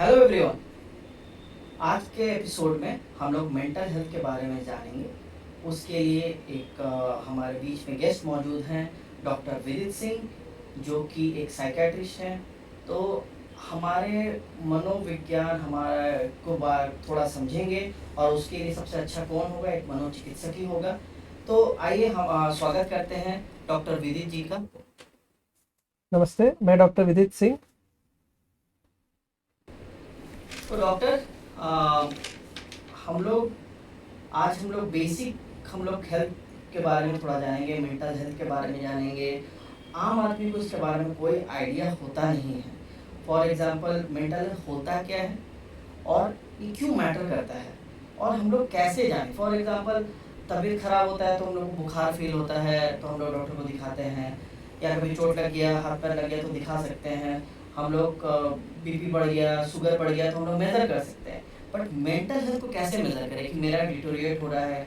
Hello everyone. आज के episode में हम लोग मेंटल हेल्थ के बारे में जानेंगे। उसके लिए हमारे बीच में गेस्ट मौजूद हैं, डॉक्टर विदित सिंह जो कि एक साइकेट्रिस्ट हैं। तो हमारे मनोविज्ञान हमारे को बार थोड़ा समझेंगे और उसके लिए सबसे अच्छा कौन होगा, एक मनोचिकित्सक ही होगा। तो आइए हम स्वागत करते हैं डॉक्टर विदित जी का। नमस्ते, मैं डॉक्टर विदित सिंह। तो डॉक्टर आ, आज हम लोग बेसिक हेल्थ के बारे में थोड़ा जानेंगे, मेंटल हेल्थ के बारे में जानेंगे। आम आदमी को इसके बारे में कोई आइडिया होता नहीं है। फॉर एग्जांपल मेंटल हेल्थ होता क्या है और ये क्यों मैटर करता है और हम लोग कैसे जानें। फॉर एग्जांपल तबीयत ख़राब होता है तो हम लोग को बुखार फील होता है तो हम लोग डॉक्टर को दिखाते हैं, या कभी चोट लग गया, हाथ पैर लग गया तो दिखा सकते हैं। हम लोग बीपी बढ़ गया, शुगर बढ़ गया तो हम लोग मेजर कर सकते हैं। बट मेंटल हेल्थ को कैसे मेजर करें कि मेरा डिटोरिएट हो रहा है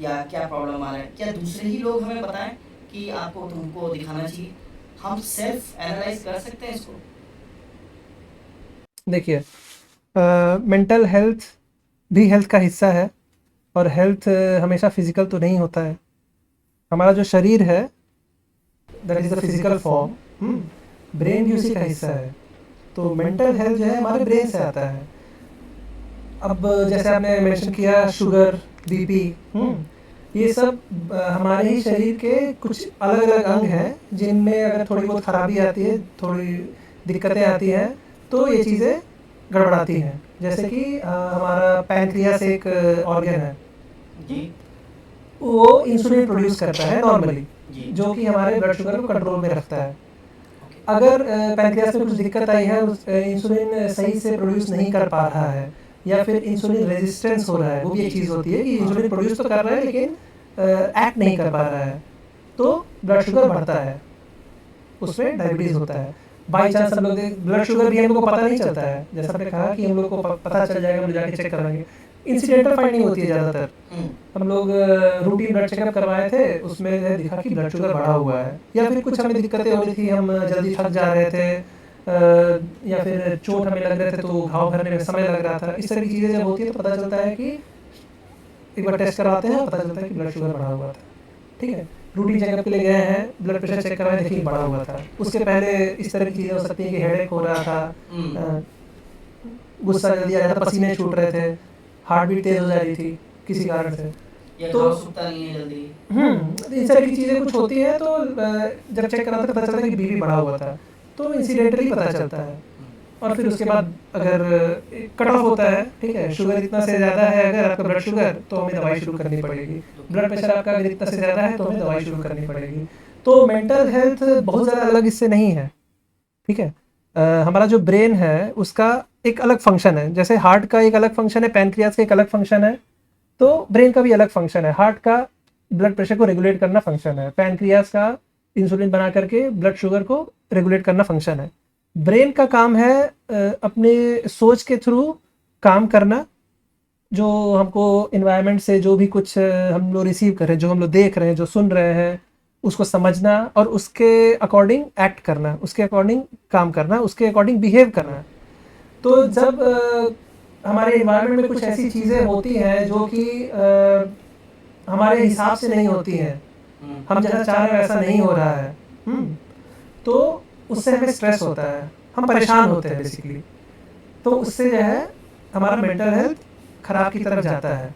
या क्या प्रॉब्लम आ रहा है? क्या दूसरे ही लोग हमें बताएं कि आपको तुमको दिखाना चाहिए? हम सेल्फ एनालाइज कर सकते हैं इसको? देखिए, मेंटल हेल्थ भी हेल्थ का हिस्सा है और हेल्थ हमेशा फिजिकल तो नहीं होता है। हमारा जो शरीर है that is the physical form, brain भी उसी का हिस्सा है। तो मेंटल हेल्थ जो है हमारे ब्रेन से आता है। अब जैसे आपने मेंशन किया शुगर, बीपी, ये सब हमारे ही शरीर के कुछ अलग अलग अंग हैं जिनमें अगर थोड़ी बहुत खराबी आती है, थोड़ी दिक्कतें आती हैं तो ये चीज़ें गड़बड़ाती हैं। जैसे कि हमारा पैंक्रियास एक ऑर्गन है, जी वो इंसुलिन प्रोड्यूस करता है नॉर्मली, जी जो कि हमारे ब्लड शुगर को कंट्रोल में रखता है। ओके अगर पैंक्रियास में कुछ दिक्कत आई है, इंसुलिन सही से प्रोड्यूस नहीं कर पा रहा है या फिर इंसुलिन रेजिस्टेंस हो रहा है, वो भी एक चीज़ होती है कि इंसुलिन प्रोड्यूस तो कर रहा है लेकिन एक्ट नहीं कर पा रहा है, तो ब्लड शुगर बढ़ता है, उसमें डायबिटीज़ होता है। बाई चांस हम लोग ब्लड शुगर भी हम लोग को पता नहीं चलता है, जैसा आपने कहा कि हम लोग को पता चल जाएगा, हम लोग जाके चेक कराएंगे। इंसिडेंटल फाइंडिंग होती है ज़्यादातर। हम लोग रूटीन ब्लड चेकअप करवाए थे, उसमें दिखा कि ब्लड शुगर बढ़ा हुआ है, या फिर कुछ हमें दिक्कतें हो रही थी, हम जल्दी थक जा रहे थे, या फिर चोट हमें लग रहे थे तो घाव भरने में समय लग रहा था। इस तरह की चीज़ें जब होती है तो पता चलता है कि एक बार टेस्ट करवाते हैं, पता चलता है कि ब्लड शुगर बढ़ा हुआ था। ठीक है, रूटीन चेकअप के लिए गए हैं, ब्लड प्रेशर चेक करवाए, देखिए बढ़ा हुआ था। उसके पहले इस तरह की चीज़ें हो सकती है कि हेडेक हो रहा था, गुस्सा जल्दी आ रहा था, पसीने छूट रहे थे, हार्ट बीट तेज़ हो जा रही थी किसी कारण से, या तो घाव सूखता नहीं है जल्दी। इस तरह की चीज़ें कुछ होती हैं। तो जब चेक कराते पता चलता है कि बीपी बढ़ा हुआ था, तो इंसिडेंटली पता चलता है। और फिर उसके बाद अगर कट ऑफ होता है, ठीक है, शुगर इतना से ज़्यादा है अगर आपका ब्लड शुगर, तो हमें दवाई शुरू करनी पड़ेगी। ब्लड प्रेशर आपका अगर इतना से ज़्यादा है तो हमें दवाई शुरू करनी पड़ेगी। तो मेंटल हेल्थ बहुत ज़्यादा अलग इससे नहीं है। ठीक है, हमारा जो ब्रेन है उसका एक अलग फंक्शन है, जैसे हार्ट का एक अलग फंक्शन है, पैनक्रियास का एक अलग फंक्शन है, तो ब्रेन का भी अलग फंक्शन है। हार्ट का ब्लड प्रेशर को रेगुलेट करना फंक्शन है, पैनक्रियास का इंसुलिन बना करके ब्लड शुगर को रेगुलेट करना फंक्शन है। ब्रेन का काम है अपने सोच के थ्रू काम करना, जो हमको इन्वायरमेंट से जो भी कुछ हम लोग रिसीव कर रहे हैं, जो हम लोग देख रहे हैं, जो सुन रहे हैं, उसको समझना और उसके अकॉर्डिंग एक्ट करना, उसके अकॉर्डिंग काम करना, उसके अकॉर्डिंग बिहेव करना। तो जब हमारे इन्वायरमेंट में कुछ ऐसी चीज़ें होती हैं जो कि हमारे हिसाब से नहीं होती हैं, हम जैसा चाह रहे हैं वैसा नहीं हो रहा है, तो उससे हमें स्ट्रेस होता है, हम परेशान होते हैं बेसिकली। तो उससे जो है हमारा मेंटल हेल्थ खराब की तरफ जाता है।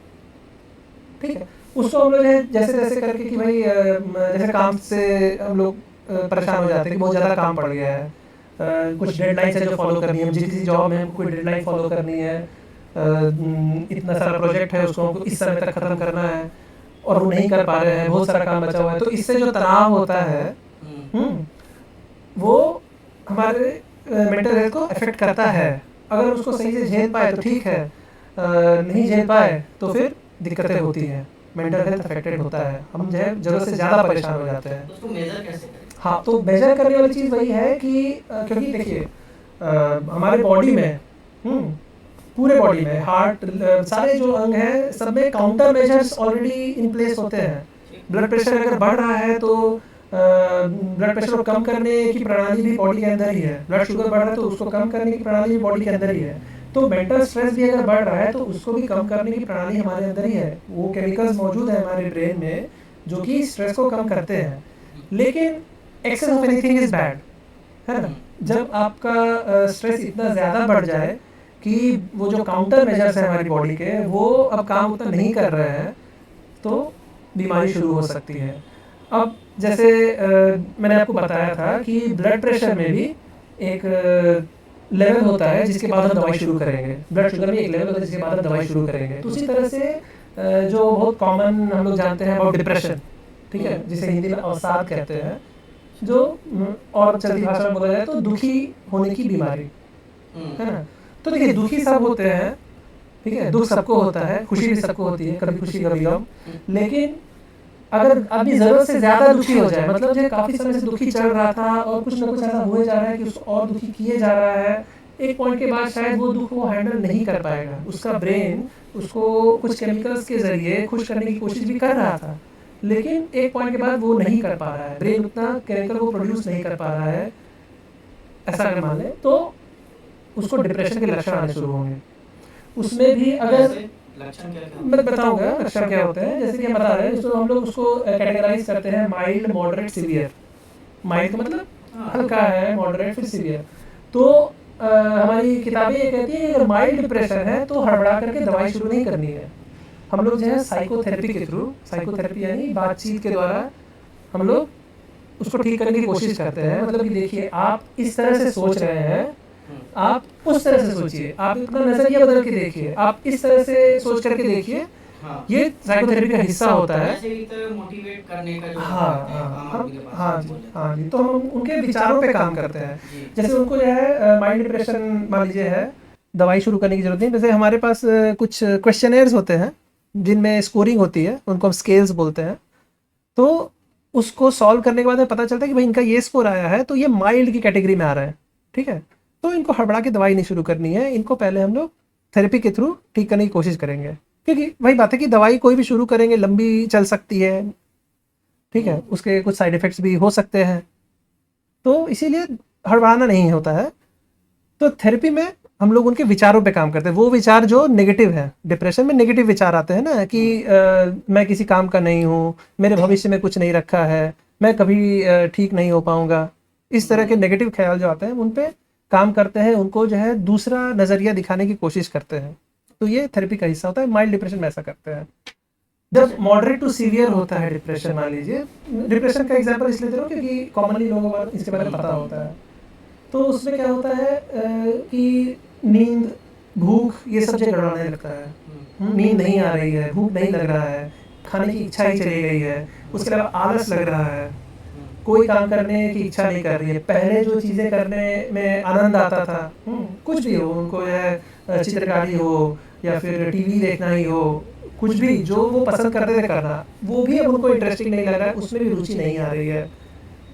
ठीक है, उसको हम लोग जो है जैसे जैसे करके कि भाई जैसे काम से हम लोग परेशान हो जाते हैं कि बहुत ज़्यादा काम पड़ गया है, कुछ डेडलाइन है जो फॉलो करनी है, हम जिस जॉब में हमको कोई डेडलाइन फॉलो करनी है, इतना सारा प्रोजेक्ट है उसको हमको इस समय तक ख़त्म करना है और वो नहीं कर पा रहे हैं, बहुत सारा काम बचा हुआ है, तो इससे जो तनाव होता है वो हमारे मेंटल हेल्थ को अफेक्ट करता है। अगर उसको सही से झेल पाए तो ठीक है, नहीं झेल पाए तो फिर दिक्कतें होती हैं, मेंटल हेल्थ अफेक्टेड होता है, हम जो है ज़रूरत से ज़्यादा परेशान हो जाते हैं। तो उसको मेजर कैसे करें? हाँ, तो मेजर करने वाली चीज़ वही है कि क्योंकि देखिए हमारे बॉडी में, पूरे बॉडी में हार्ट, सारे जो अंग हैं सब में counter measures already in place होते हैं। ब्लड प्रेशर अगर बढ़ रहा है तो ब्लड प्रेशर को कम करने की प्रणाली भी बॉडी के अंदर ही है। ब्लड शुगर बढ़ रहा है तो उसको कम करने की प्रणाली भी बॉडी के अंदर ही है। तो मेंटल स्ट्रेस भी अगर बढ़ रहा है तो उसको भी कम करने की प्रणाली हमारे अंदर ही है। वो केमिकल्स मौजूद है हमारे ब्रेन में जो कि स्ट्रेस को कम करते हैं। लेकिन excess of anything is bad, है ना। जब आपका स्ट्रेस इतना ज़्यादा बढ़ जाए कि वो जो काउंटर मेजर्स हैं हमारी बॉडी के वो अब काम उतना नहीं कर रहे हैं तो बीमारी शुरू हो सकती है। अब जैसे मैंने आपको बताया था कि ब्लड प्रेशर में भी एक लेवल होता है जिसके बाद हम दवाई शुरू करेंगे। ब्लड शुगर में एक लेवल होता है जिसके बाद हम दवाई शुरू करेंगे। तो उसी तरह से जो बहुत कॉमन हम लोग जानते हैं अबाउट डिप्रेशन, ठीक है, जिसे हिंदी में अवसाद कहते हैं, जो और चलती भाषा में बोला जाए तो दुखी होने की बीमारी, है ना। तो देखिए दुखी सब होते हैं, ठीक है, दुख सबको होता है, खुशी भी सबको होती है, कभी खुशी कभी गम। लेकिन अगर आदमी जरूरत से ज्यादा दुखी हो जाए, मतलब जो काफी समय से दुखी चल रहा था और कुछ ना कुछ ऐसा हुए जा रहा है कि उसको और दुखी किए जा रहा है, एक पॉइंट के बाद शायद वो दुख वो हैंडल नहीं कर पाएगा। उसका ब्रेन उसको कुछ केमिकल्स के जरिए खुश करने की कोशिश भी कर रहा था, लेकिन एक पॉइंट के बाद वो नहीं कर पा रहा है, ब्रेन उतना केमिकल वो प्रोड्यूस नहीं कर पा रहा है, ऐसा अगर मान लें तो उसको डिप्रेशन के लक्षण आने शुरू होंगे। उसमें भी अगर लक्षण क्या क्या मैं बताऊंगा लक्षण क्या होते हैं, जैसे कि हम बता रहे हैं तो हम लोग उसको कैटेगराइज करते हैं माइल्ड, मॉडरेट, सीवियर। माइल्ड का मतलब हल्का है, मॉडरेट फिर सीवियर। तो हमारी किताबें ये कहती है कि अगर माइल्ड डिप्रेशन है तो हड़बड़ा करके दवाई शुरू नहीं करनी है। हम लोग जो है साइकोथेरेपी के थ्रू, साइकोथेरेपी यानी बातचीत के द्वारा हम लोग उसको ठीक करने की कोशिश करते हैं। मतलब कि देखिए आप इस तरह से सोच रहे हैं, आप उस तरह से सोचिए, आप अपना नजरिया बदल के देखिए, आप इस तरह से सोच करके देखिए। हाँ, ये साइकोथेरेपी का हिस्सा होता है। ऐसे ही तो मोटिवेट करने का जो हाँ करते हैं, आम आदमी के पास हाँ बोल जी, देते हाँ जी। तो हम उनके विचारों पे काम करते हैं। जी। जैसे उनको जो है माइल्ड डिप्रेशन मान लीजिए है, दवाई शुरू करने की जरूरत नहीं। जैसे हमारे पास कुछ क्वेश्चनेयर्स होते हैं जिनमें स्कोरिंग होती है, उनको हम स्केल्स बोलते हैं। तो उसको सॉल्व करने के बाद हमें पता चलता है कि भाई इनका ये स्कोर आया है तो ये माइल्ड की कैटेगरी में आ रहा है, ठीक है। तो इनको हड़बड़ा के दवाई नहीं शुरू करनी है, इनको पहले हम लोग थेरेपी के थ्रू ठीक करने की कोशिश करेंगे। क्योंकि वही बात है कि दवाई कोई भी शुरू करेंगे लंबी चल सकती है, ठीक है, उसके कुछ साइड इफ़ेक्ट्स भी हो सकते हैं, तो इसीलिए हड़बड़ाना नहीं होता है। तो थेरेपी में हम लोग उनके विचारों पे काम करते हैं, वो विचार जो नेगेटिव है। डिप्रेशन में नेगेटिव विचार आते हैं ना कि मैं किसी काम का नहीं हूँ, मेरे भविष्य में कुछ नहीं रखा है, मैं कभी ठीक नहीं हो पाऊंगा। इस तरह के नेगेटिव ख्याल जो आते हैं उन पे काम करते हैं, उनको जो है दूसरा नज़रिया दिखाने की कोशिश करते हैं। तो ये थेरेपी का हिस्सा होता है। माइल्ड डिप्रेशन में ऐसा करते हैं। जब मॉडरेट टू सीवियर होता है डिप्रेशन, मान लीजिए, डिप्रेशन का एग्जांपल इसलिए दे रहा हूँ क्योंकि कॉमनली लोगों को इसके बारे में पता होता है। तो उसमें क्या होता है कि नींद, भूख, ये सब चीज़ गड़बड़ाने लगता है। नींद नहीं आ रही है, भूख नहीं लग रहा है, खाने की इच्छा ही चली गई है, उसके अलावा आलस लग रहा है, कोई काम करने की इच्छा नहीं कर रही है। पहले जो चीज़ें करने में आनंद आता था, कुछ भी हो, उनको यह चित्रकारी हो या फिर टीवी देखना ही हो, कुछ भी जो वो पसंद करते थे करना, वो भी अब उनको इंटरेस्टिंग नहीं लग रहा है, उसमें भी रुचि नहीं आ रही है,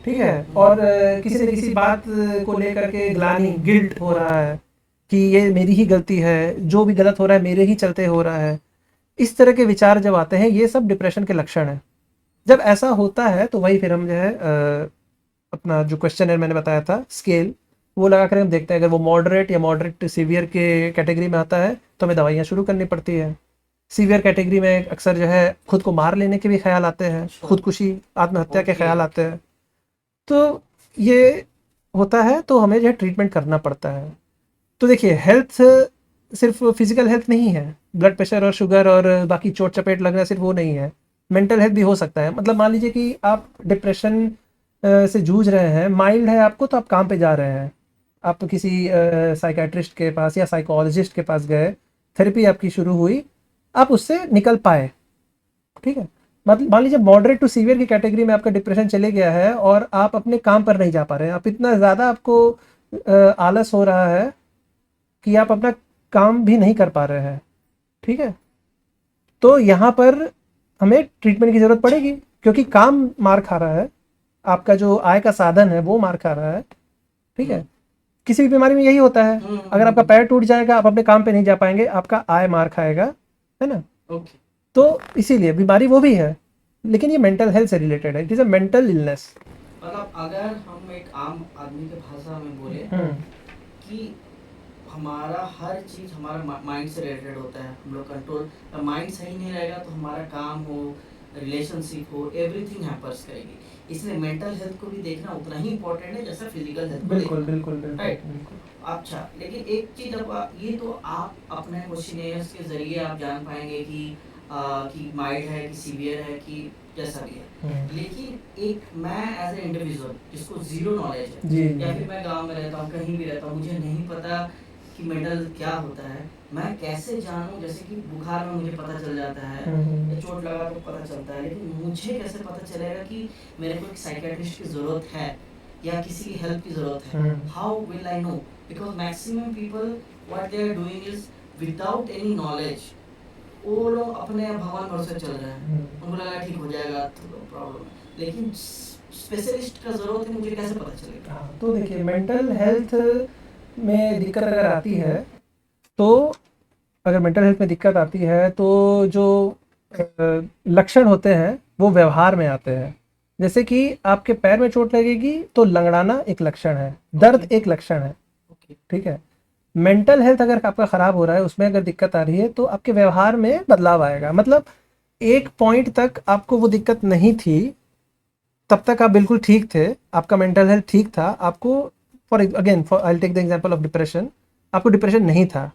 ठीक है। और किसी न किसी बात को लेकर के ग्लानि, गिल्ट हो रहा है कि ये मेरी ही गलती है, जो भी गलत हो रहा है मेरे ही चलते हो रहा है। इस तरह के विचार जब आते हैं, ये सब डिप्रेशन के लक्षण हैं। जब ऐसा होता है तो वही फिर हम जो है अपना जो क्वेश्चन है मैंने बताया था स्केल, वो लगा कर हम देखते हैं। अगर वो मॉडरेट या मॉडरेट टू सीवियर के कैटेगरी में आता है तो हमें दवाइयाँ शुरू करनी पड़ती है। सीवियर कैटेगरी में अक्सर जो है खुद को मार लेने के भी ख्याल आते हैं, खुदकुशी, आत्महत्या के ख्याल आते हैं। तो ये होता है तो हमें जो है ट्रीटमेंट करना पड़ता है। तो देखिए हेल्थ सिर्फ फिजिकल हेल्थ नहीं है, ब्लड प्रेशर और शुगर और बाकी चोट चपेट लगना सिर्फ वो नहीं है, मेंटल हेल्थ भी हो सकता है। मतलब मान लीजिए कि आप डिप्रेशन से जूझ रहे हैं, माइल्ड है आपको, तो आप काम पे जा रहे हैं, आप किसी साइकेट्रिस्ट के पास या साइकोलॉजिस्ट के पास गए, थेरेपी आपकी शुरू हुई, आप उससे निकल पाए, ठीक है। मतलब मान लीजिए मॉडरेट टू सीवियर की कैटेगरी में आपका डिप्रेशन चले गया है और आप अपने काम पर नहीं जा पा रहे हैं, आप इतना ज़्यादा आपको आलस हो रहा है कि आप अपना काम भी नहीं कर पा रहे हैं, ठीक है। तो यहाँ पर हमें ट्रीटमेंट की ज़रूरत पड़ेगी क्योंकि काम मार खा रहा है, आपका जो आय का साधन है वो मार खा रहा है, ठीक है। किसी भी बीमारी में यही होता है, अगर आपका पैर टूट जाएगा, आप अपने काम पे नहीं जा पाएंगे, आपका आय मार खाएगा, है ना। ओके। तो इसीलिए बीमारी वो भी है, लेकिन ये मेंटल हेल्थ से रिलेटेड है, it is a mental illness. मतलब अगर हम एक आम आदमी के भाषा में बोले कि हमारा हर चीज़ हमारा माइंड से रिलेटेड होता है, हम लोग कंट्रोल, माइंड सही नहीं रहेगा तो हमारा काम हो, रिलेशनशिप हो, एवरीथिंग हैम्पर्स करेगी। इसलिए मेंटल हेल्थ को भी देखना उतना ही इम्पोर्टेंट है जैसा फिजिकल हेल्थ को बिल्कुल देखना। बिल्कुल बिल्कुल राइट। बिल्कुल। अच्छा, लेकिन एक चीज़ अब ये तो आप अपने क्वेश्चनियर्स के ज़रिए आप जान पाएँगे कि माइल्ड है, कि सीवियर है, कि जैसा भी है। लेकिन एक मैं एज़ ए इंडिविजुअल जिसको ज़ीरो नॉलेज है, जी या फिर मैं गाँव में रहता हूँ, कहीं भी रहता हूँ, मुझे नहीं पता कि मेंटल क्या होता है, मैं कैसे जानूँ? जैसे कि बुखार में मुझे पता चल जाता है या चोट लगा तो पता चलता है, लेकिन मुझे कैसे पता चलेगा कि मेरे को एक साइकियाट्रिस्ट की ज़रूरत है या किसी की हेल्प की ज़रूरत है? How will I know? Because maximum people what they are doing is without any knowledge, वो लोग अपने भगवान भरोसे चल रहे हैं, उनको लगा ठीक हो जाएगा तो प्रॉब्लम है, लेकिन स्पेशलिस्ट का ज़रूरत है, मुझे कैसे पता चलेगा? हाँ, तो देखिए मेंटल हेल्थ में दिक्कत अगर आती है तो अगर मेंटल हेल्थ में दिक्कत आती है तो जो लक्षण होते हैं वो व्यवहार में आते हैं। जैसे कि आपके पैर में चोट लगेगी तो लंगड़ाना एक लक्षण है, दर्द एक लक्षण है, ठीक है। मेंटल हेल्थ अगर आपका खराब हो रहा है, उसमें अगर दिक्कत आ रही है तो आपके व्यवहार में बदलाव आएगा। मतलब एक पॉइंट तक आपको वो दिक्कत नहीं थी, तब तक आप बिल्कुल ठीक थे, आपका मेंटल हेल्थ ठीक था, आपको for I take the example of depression, आपको डिप्रेशन नहीं था,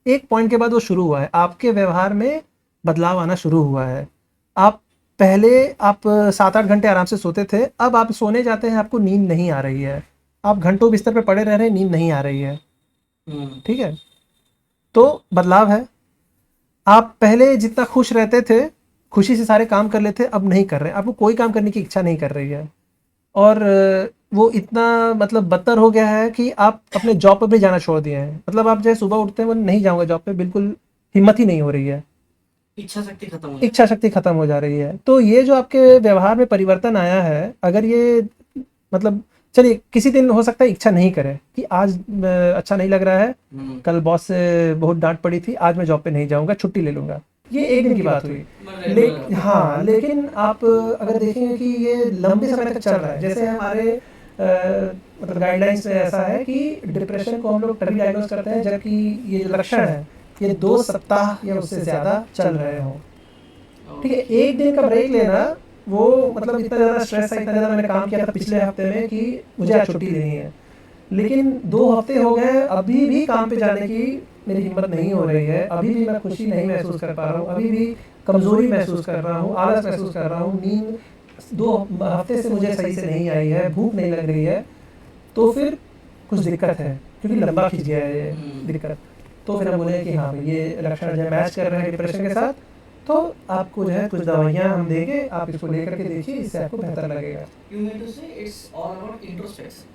एक पॉइंट के बाद वो शुरू हुआ है, आपके व्यवहार में बदलाव आना शुरू हुआ है। आप पहले आप 7-8 घंटे आराम से सोते थे, अब आप सोने जाते हैं आपको नींद नहीं आ रही है, आप घंटों बिस्तर पे पड़े रह रहे हैं, नींद नहीं आ रही है, ठीक है। तो बदलाव है। आप पहले जितना खुश रहते थे, खुशी से सारे काम कर लेते, अब नहीं कर रहे, आपको कोई काम करने की इच्छा नहीं कर रही है, और वो इतना मतलब बदतर हो गया है कि आप अपने जॉब पर भी जाना छोड़ दिए हैं। मतलब आप जैसे सुबह उठते हैं वो नहीं जाऊंगा जॉब पे, बिल्कुल हिम्मत ही नहीं हो रही है, इच्छा शक्ति खत्म हो इच्छा शक्ति खत्म हो जा रही है। तो ये जो आपके व्यवहार में परिवर्तन आया है, अगर ये मतलब चलिए किसी दिन हो सकता है इच्छा नहीं करे कि आज अच्छा नहीं लग रहा है, कल बॉस से बहुत डांट पड़ी थी, आज मैं जॉब पे नहीं जाऊंगा, छुट्टी ले लूंगा, ये एक दिन की बात हुई। हाँ, लेकिन आप अगर देखेंगे कि ये लंबे समय तक चल रहा है, जैसे हमारे मतलब गाइडलाइंस में ऐसा है कि डिप्रेशन को हम लोग तभी डायग्नोज करते हैं जबकि ये जो लक्षण है ये 2 सप्ताह या उससे ज़्यादा चल रहे हों, ठीक है। एक दिन का ब्रेक लेना, वो मतलब इतना ज़्यादा स्ट्रेस था, इतना ज़्यादा मैंने काम किया था पिछले हफ्ते में कि मुझे आज छुट्टी लेनी है, लेकिन 2 हफ्ते हो गए, अभी भी काम पे जाने की मेरी हिम्मत नहीं हो रही है, अभी भी मैं खुशी नहीं महसूस कर पा रहा हूँ, अभी भी कमज़ोरी महसूस कर रहा हूँ, आलस महसूस कर रहा हूँ, नींद 2 हफ्ते से मुझे सही से नहीं आई है, भूख नहीं लग रही है, तो फिर कुछ दिक्कत है, क्योंकि लंबा खिंच गया है ये दिक्कत। तो फिर हम बोले कि हाँ भाई ये लक्षण जो है मैच कर रहे हैं डिप्रेशन के साथ, तो आपको जो है कुछ दवाइयाँ हम देंगे, आप इसको लेकर के देखिए, इससे आपको बेहतर लगेगा। यू मीन टू से इट्स ऑल अबाउट इंट्रोस्पेक्शन,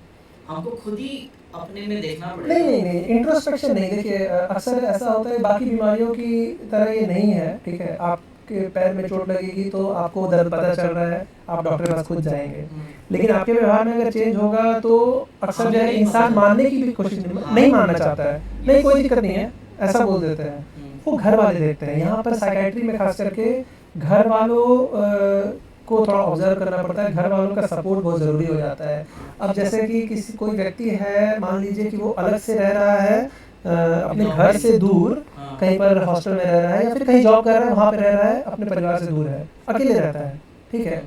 हमको खुद ही अपने में देखना पड़ेगा। नहीं, इंट्रोस्पेक्शन नहीं। देखिए अक्सर ऐसा होता है, बाकी बीमारियों की तरह ये नहीं है, ठीक है। आपके पैर में चोट लगेगी तो आपको दर्द पता चल रहा है, आप डॉक्टर के पास खुद जाएंगे, लेकिन आपके व्यवहार में अगर चेंज होगा तो अक्सर जो है इंसान मानने की भी कोशिश नहीं मानना चाहता है, नहीं कोई दिक्कत नहीं है, ऐसा बोल देते हैं, वो घर वाले देखते हैं। यहाँ पर साइकाइट्री में खास करके घर वालों को थोड़ा ऑब्जर्व करना पड़ता है, घर वालों का सपोर्ट बहुत ज़रूरी हो जाता है। अब जैसे कि किसी कोई व्यक्ति है, मान लीजिए कि वो अलग से रह रहा है, अपने घर से दूर कहीं पर हॉस्टल में रह रहा है या फिर कहीं जॉब कर रहा है, वहाँ पे रह रहा है, अपने परिवार से दूर है, अकेले रहता है, ठीक है।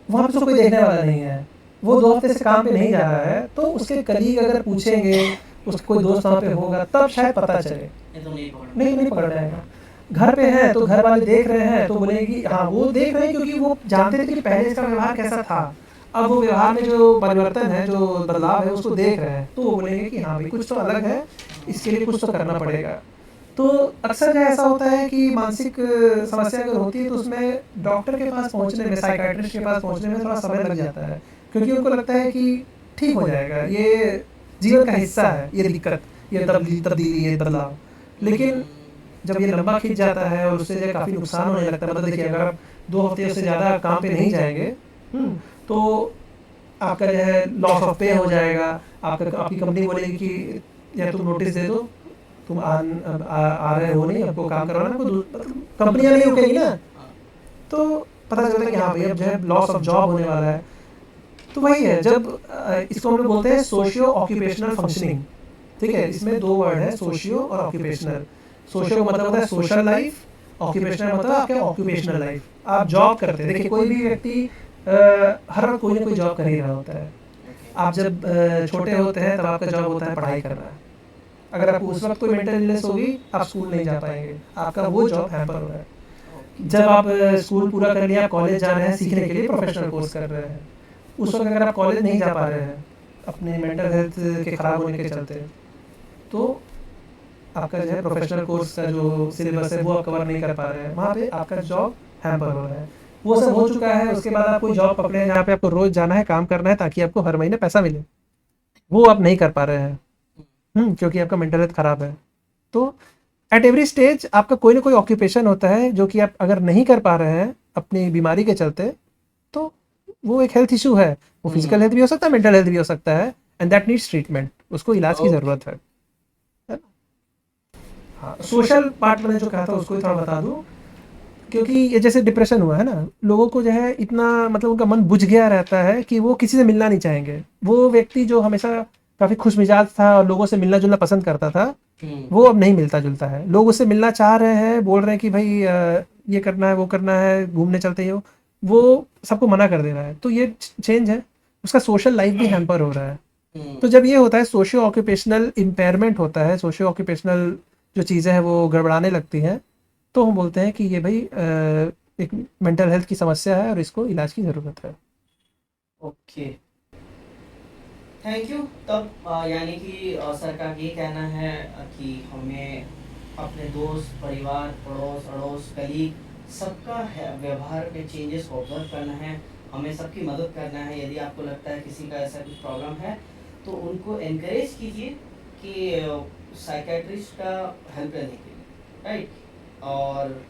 वहाँ पे उसको कोई देखने वाला नहीं है, वो 2 हफ्ते से काम पे नहीं जा रहा है, तो उसके कलीग अगर पूछेंगे, उसका कोई दोस्त वहाँ पे होगा, तब शायद पता चले, नहीं पकड़ जाएगा। घर पे है तो घर वाले देख रहे हैं तो बोलेंगे कि हाँ वो देख रहे हैं, क्योंकि वो जानते थे कि पहले इसका व्यवहार कैसा था, अब वो व्यवहार में जो परिवर्तन है, जो बदलाव है, उसको देख रहे हैं, तो वो बोलेंगे कि हाँ भाई कुछ तो अलग है, इसके लिए कुछ तो करना पड़ेगा। तो अक्सर जो ऐसा होता है कि मानसिक समस्या अगर होती है तो उसमें डॉक्टर के पास पहुंचने में, साइकाइट्रिस्ट के पास पहुंचने में थोड़ा समय लग जाता है, क्योंकि उनको लगता है कि ठीक हो जाएगा, ये जीवन का हिस्सा है, ये दिक्कत, ये तब्दीली, ये बदलाव। लेकिन जब ये लंबा खिंच जाता है और उससे जो काफ़ी नुकसान होने लगता है, मतलब देखिए अगर आप 2 हफ्ते से ज़्यादा काम पे नहीं जाएंगे, तो आपका जो है लॉस ऑफ पे हो जाएगा, आपकी कंपनी बोलेगी कि या तुम नोटिस दे दो, तुम आ रहे हो नहीं, आपको काम करवाना, कंपनियां नहीं रुकेगी ना, तो पता चलता है कि हाँ भाई अब जो है लॉस ऑफ जॉब होने वाला है। तो वही है, जब इसको हम लोग बोलते हैं सोशियो ऑक्यूपेशनल फंक्शनिंग, ठीक है। इसमें दो वर्ड है, सोशियो और ऑक्यूपेशनल। सोशियो मतलब होता है सोशल लाइफ, ऑक्यूपेशनल मतलब आपके ऑक्यूपेशनल लाइफ, आप जॉब करते हैं। देखिए कोई भी व्यक्ति हर वक्त कोई ना कोई जॉब कर ही रहा होता है। आप जब छोटे होते हैं तब आपका जॉब होता है पढ़ाई करना। अगर आपको उस वक्त कोई मेंटल इलनेस होगी आप स्कूल नहीं जा पाएंगे, आपका वो जॉब हैम्पर हो रहा है। जब आप स्कूल पूरा कर लिया, आप कॉलेज जा रहे हैं सीखने के लिए, प्रोफेशनल कोर्स कर रहे हैं, उस वक्त अगर आप कॉलेज नहीं जा पा रहे हैं अपने मेंटल हेल्थ के ख़राब होने के चलते, तो आपका जो है प्रोफेशनल कोर्स का जो सिलेबस है वो आप कवर नहीं कर पा रहे हैं, वहाँ पे आपका जॉब हैम्पर हो रहा है। वो सब हो चुका है, उसके बाद आप कोई जॉब पकड़े हैं जहाँ पे आपको रोज़ जाना है, काम करना है ताकि आपको हर महीने पैसा मिले, वो आप नहीं कर पा रहे हैं क्योंकि आपका मेंटल हेल्थ ख़राब है। तो एट एवरी स्टेज आपका कोई ना कोई ऑक्यूपेशन होता है जो कि आप अगर नहीं कर पा रहे हैं अपनी बीमारी के चलते, तो वो एक हेल्थ इशू है। वो फिजिकल हेल्थ भी हो सकता है, मेंटल हेल्थ भी हो सकता है, एंड दैट नीड्स ट्रीटमेंट, उसको इलाज की ज़रूरत है। हाँ, सोशल पार्ट मैंने जो कहा था उसको भी थोड़ा बता दूँ, क्योंकि ये जैसे डिप्रेशन हुआ है ना, लोगों को जो है इतना मतलब उनका मन बुझ गया रहता है कि वो किसी से मिलना नहीं चाहेंगे। वो व्यक्ति जो हमेशा काफ़ी खुश मिजाज था और लोगों से मिलना जुलना पसंद करता था, वो अब नहीं मिलता जुलता है। लोग उससे मिलना चाह रहे हैं, बोल रहे हैं कि भाई ये करना है, वो करना है, घूमने चलते ही हो, वो सबको मना कर दे रहा है। तो ये चेंज है, उसका सोशल लाइफ भी हैम्पर हो रहा है। तो जब ये होता है सोशियो ऑक्यूपेशनल इम्पेयरमेंट होता है, सोशियो ऑक्यूपेशनल जो चीज़ें हैं वो गड़बड़ाने लगती हैं, तो हम बोलते हैं कि ये भाई एक मेंटल हेल्थ की समस्या है और इसको इलाज की ज़रूरत है। Okay, thank you. तब यानी कि सर का ये कहना है कि हमें अपने दोस्त, परिवार, पड़ोस, अड़ोस, कलीग सबका है व्यवहार में चेंजेस को ऑब्जर्व करना है, हमें सबकी मदद करना है। यदि आपको लगता है किसी का ऐसा कुछ प्रॉब्लम है तो उनको एनकरेज कीजिए कि साइकेट्रिस्ट का हेल्प लेने के लिए, राइट। और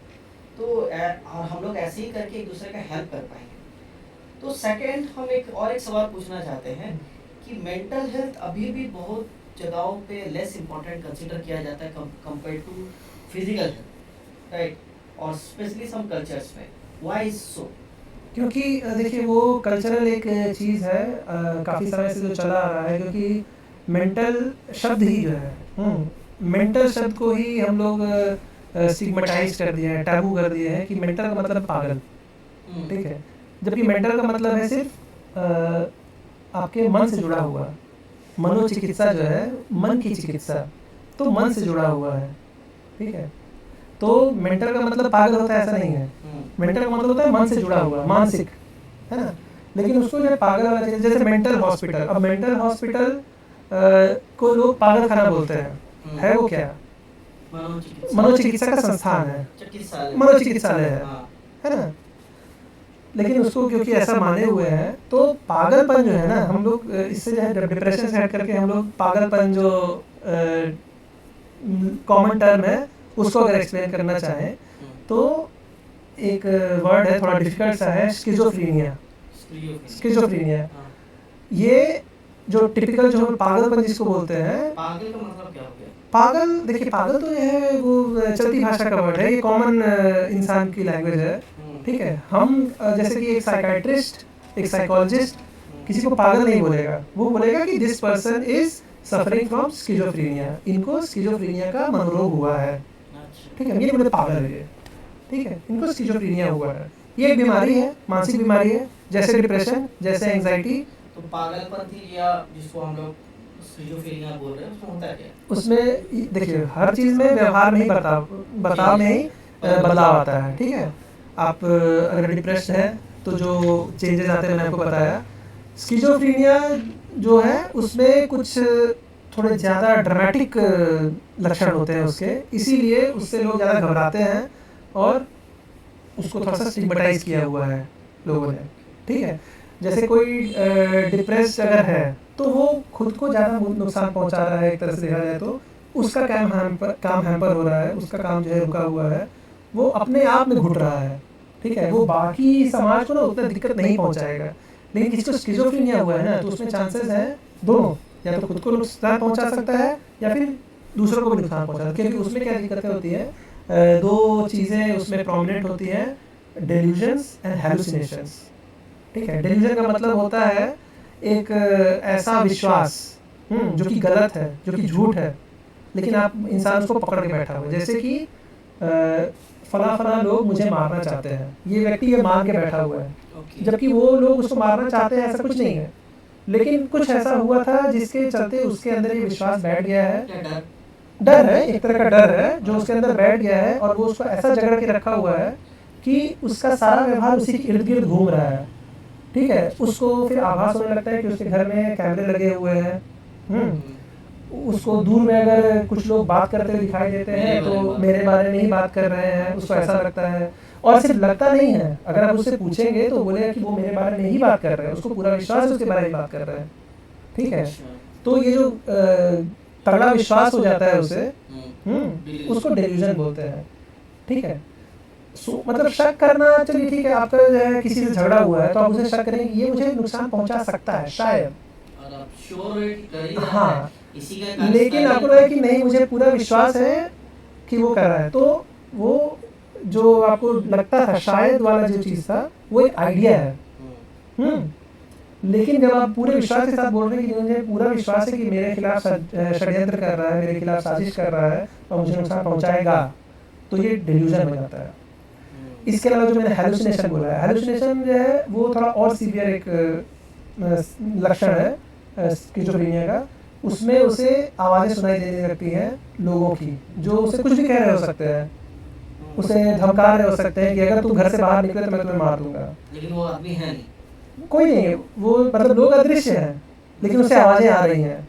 और हम लोग ऐसे ही करके एक दूसरे का हेल्प कर पाएंगे। तो सेकंड हम एक सवाल पूछना चाहते हैं कि मेंटल हेल्थ अभी भी बहुत जगहों पे लेस इम्पोर्टेंट कंसिडर किया जाता है compare to physical health, right, और स्पेशली सम कल्चर्स में। Why is so? क्योंकि देखिए वो कल्चरल एक चीज़ है, काफ़ी समय से जो चला आ रहा है, क्योंकि मेंटल शब्द ही जो है, मेंटल शब्द को ही हम लोग स्टिग्मेटाइज कर दिए हैं, टैबू कर दिए हैं कि मेंटल का मतलब पागल, ठीक है। जबकि मेंटल का मतलब है सिर्फ आपके मन से जुड़ा हुआ। मनोचिकित्सा जो है मन की चिकित्सा, तो मन से जुड़ा हुआ है, ठीक है। तो मेंटल का मतलब पागल होता है ऐसा नहीं है, मेंटल का मतलब होता है मन से जुड़ा हुआ, मानसिक, है ना। लेकिन उसको जो है पागल वाला चीज़, जैसे मेंटल हॉस्पिटल, अब मेंटल हॉस्पिटल को लोग पागल खाना बोलते हैं, है वो क्या? मनोचिकित्सा का संस्थान है, मनोचिकित्सालय है ना। लेकिन उसको क्योंकि ऐसा माने हुए हैं, तो पागलपन जो है ना, हम लोग इससे जो है डिप्रेशन से हट करके हम लोग पागलपन जो कॉमन टर्म है उसको अगर एक्सप्लेन करना चाहें तो एक वर्ड है थोड़ा डिफिकल्ट सा है, स्किज़ोफ्रीनिया। स्किज़ोफ्रीनिया, ये जो टिपिकल जो पागलपन जिसको बोलते हैं, पागल का मतलब क्या हो गया? पागल, देखिए पागल तो ये है वो चलती भाषा का वर्ड है, ये कॉमन इंसान की लैंग्वेज है, ठीक है। हम जैसे कि एक साइकाइट्रिस्ट, एक साइकोलॉजिस्ट किसी को पागल नहीं बोलेगा, वो बोलेगा कि this person is suffering from schizophrenia, इनको स्किज़ोफ्रीनिया का मनोरोग हुआ है, ठीक है। ये बोले पागल है ये, ठीक है, इनको स्किज़ोफ्रीनिया हुआ है। ये एक बीमारी है, मानसिक बीमारी है, जैसे डिप्रेशन, जैसे एंजाइटी। तो पागलपन थी या जिसको हम लोग स्किज़ोफ्रेनिया बोल रहे हैं, उसमें होता क्या है? उसमें देखिए हर चीज़ में व्यवहार में ही बर्ताव में ही बदलाव आता है, ठीक है। आप अगर डिप्रेस्ड है तो जो चेंजेस आते हैं मैंने आपको बताया। स्किज़ोफ्रेनिया जो है उसमें कुछ थोड़े ज़्यादा ड्रामेटिक लक्षण होते हैं उसके, इसीलिए उससे लोग ज़्यादा घबराते हैं और उसको थोड़ा सा स्टिग्मेटाइज किया हुआ है लोगों ने, ठीक है। जैसे कोई डिप्रेस्ड अगर है तो वो खुद को ज़्यादा नुकसान पहुंचा रहा है, एक तरह से देखा जाए तो उसका काम हैम्पर हो रहा है, उसका काम जो है रुका हुआ है, वो अपने आप में घुट रहा है, ठीक है। वो बाकी समाज को ना उतना दिक्कत नहीं पहुंचाएगा, लेकिन किसी को स्किज़ोफ्रेनिया हुआ है ना, तो उसमें चांसेस हैं दोनों, या तो खुद को नुकसान पहुंचा सकता है या फिर दूसरों को भी नुकसान पहुंचा सकता है। क्योंकि उसमें क्या दिक्कतें होती है, दो चीज़ें उसमें प्रोमिनेंट होती हैं। Delusions and hallucinations. ठीक है, डेल्यूजन का मतलब होता है एक ऐसा विश्वास जो कि गलत है, जो कि झूठ है, लेकिन आप इंसान उसको पकड़ के बैठा हुआ है। जैसे कि फला फला लोग मुझे मारना चाहते हैं, ये व्यक्ति ये मान के बैठा हुआ है, ओके। जबकि वो लोग उसको मारना चाहते हैं ऐसा कुछ नहीं है, लेकिन कुछ ऐसा हुआ था जिसके चलते उसके अंदर ये विश्वास बैठ गया है। क्या डर? डर है, एक तरह का डर है जो उसके अंदर बैठ गया है, और वो उसको ऐसा जकड़ के रखा हुआ है कि उसका सारा व्यवहार उसी के इर्द गिर्द घूम रहा है। ठीक है, उसको फिर आभास होने लगता है कि उसके घर में कैमरे लगे हुए हैं। उसको दूर में अगर कुछ लोग बात करते हुए दिखाई देते हैं तो मेरे बारे में ही बात कर रहे हैं, उसको ऐसा लगता है। और सिर्फ लगता नहीं है, अगर आप उससे पूछेंगे तो बोलेगा कि वो मेरे बारे में ही बात कर रहे हैं, उसको पूरा विश्वास है उसके बारे में बात कर रहे हैं। ठीक है, अच्छा। तो ये जो तगड़ा विश्वास हो जाता है उसे, Delusion। उसको डेल्यूजन बोलते हैं। ठीक है, मतलब शक करना, चलिए ठीक है, आपका जो है किसी से झगड़ा हुआ है तो आप उसे शक करेंगे ये मुझे नुकसान पहुंचा सकता है शायद, और आप श्योर है कि कर ही रहा है, हाँ, इसी का कारण लेकिन इसका आपको लगा कि नहीं मुझे पूरा विश्वास है कि वो कर रहा है, तो वो जो आपको लगता था शायद वाला जो चीज़ था वो एक आइडिया है। लेकिन जब आप पूरे विश्वास के साथ बोल रहे हैं कि मुझे पूरा विश्वास है कि मेरे खिलाफ षड्यंत्र कर रहा है, मेरे खिलाफ साजिश कर रहा है और मुझे नुकसान पहुंचाएगा, तो ये डेल्यूजन हो जाता है। इसके अलावा जो मैंने हेलुसिनेशन बोला है, हेलुसिनेशन जो है वो थोड़ा और सीवियर एक लक्षण है स्किज़ोफ्रेनिया का। उसमें उसे आवाज़ें सुनाई देने लगती हैं लोगों की, जो उसे कुछ भी कह रहे हो सकते हैं, उसे धमका रहे हो सकते हैं कि अगर तुम घर से बाहर निकले तो मैं तुम्हें मार दूंगा। लेकिन वो आदमी है नहीं, कोई नहीं है, वो मतलब लोग अदृश्य हैं, लेकिन उससे आवाज़ें आ रही हैं।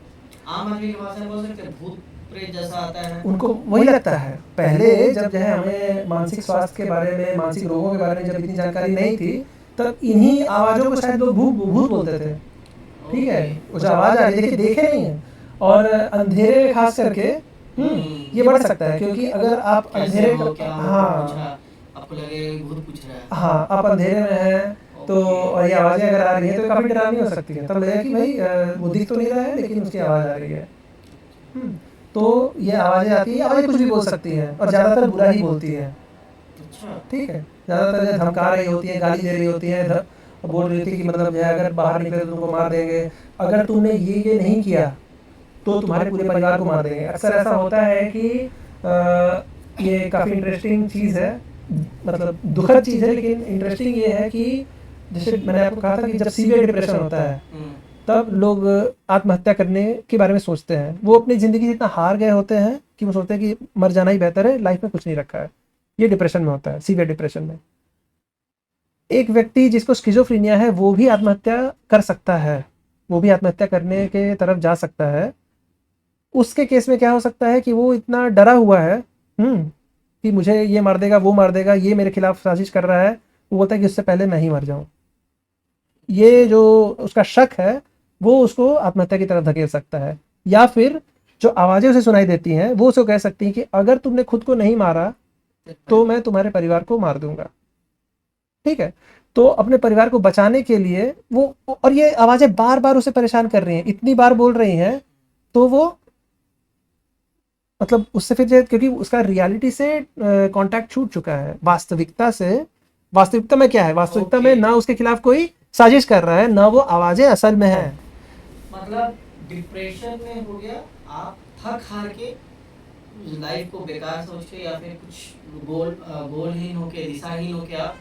आम आदमी की भाषा में बोल सकते हैं भूत प्रेत जैसा आता है। उनको वही लगता है। पहले जब जो है हमें मानसिक स्वास्थ्य के बारे में, मानसिक रोगों के बारे में जब इतनी जानकारी नहीं थी, तब इन्हीं आवाज़ों को शायद लोग भूत भूत बोलते थे। ठीक है, वो जो आवाज़ आ रही है, देखिए देखे नहीं है, और अंधेरे में खास करके ये बढ़ सकता है, क्योंकि अगर आप कैसे अंधेरे हो, क्या हो, हाँ पूछा, आपको लगे भूत पूछ रहा है। हाँ, आप अंधेरे में हैं तो, और ये आवाज़ें अगर आ रही हैं तो काफ़ी डरावनी हो सकती है, तब लगेगा कि भाई वो दिख तो नहीं रहा है लेकिन उसकी आवाज़ आ रही है। तो ये आवाज़ें आती हैं, आवाज़ें कुछ भी बोल सकती हैं और ज़्यादातर बुरा ही बोलती हैं। अच्छा। ठीक है, ज़्यादातर जो धमका रही होती हैं, गाली दे रही होती हैं, बोल रही थी कि मतलब जो है अगर बाहर निकले तो तुमको मार देंगे, अगर तुमने ये नहीं किया तो तुम्हारे पूरे परिवार को मार देंगे। अक्सर ऐसा होता है कि ये काफ़ी इंटरेस्टिंग चीज़ है, मतलब दुखद चीज़ है, लेकिन इंटरेस्टिंग ये है कि जैसे मैंने आपको कहा था कि जब सीवियर डिप्रेशन होता है तब लोग आत्महत्या करने के बारे में सोचते हैं। वो अपनी ज़िंदगी से इतना हार गए होते हैं कि वो सोचते हैं कि मर जाना ही बेहतर है, लाइफ में कुछ नहीं रखा है। ये डिप्रेशन में होता है, सीवियर डिप्रेशन में। एक व्यक्ति जिसको स्किज़ोफ्रेनिया है वो भी आत्महत्या कर सकता है, वो भी आत्महत्या करने के तरफ जा सकता है। उसके केस में क्या हो सकता है कि वो इतना डरा हुआ है कि मुझे ये मार देगा, वो मार देगा, ये मेरे खिलाफ साजिश कर रहा है, वो बोलता है कि उससे पहले मैं ही मर जाऊं। ये जो उसका शक है वो उसको आत्महत्या की तरफ धकेल सकता है। या फिर जो आवाज़ें उसे सुनाई देती हैं वो उसे कह सकती हैं कि अगर तुमने खुद को नहीं मारा तो मैं तुम्हारे परिवार को मार दूंगा। ठीक है, तो अपने परिवार को बचाने के लिए वो, और ये आवाज़ें बार बार उसे परेशान कर रही हैं, इतनी बार बोल रही हैं, तो वो मतलब उससे फिर क्योंकि उसका रियलिटी से कांटेक्ट छूट चुका है, वास्तविकता से। वास्तविकता में क्या है, वास्तविकता में ना उसके खिलाफ कोई साजिश कर रहा है, ना वो आवाज़ें असल में हैं। मतलब डिप्रेशन में हो गया, आप थक हार के लाइफ को बेकार सोच के या फिर कुछ गोलहीन होके, दिशाहीन होके आप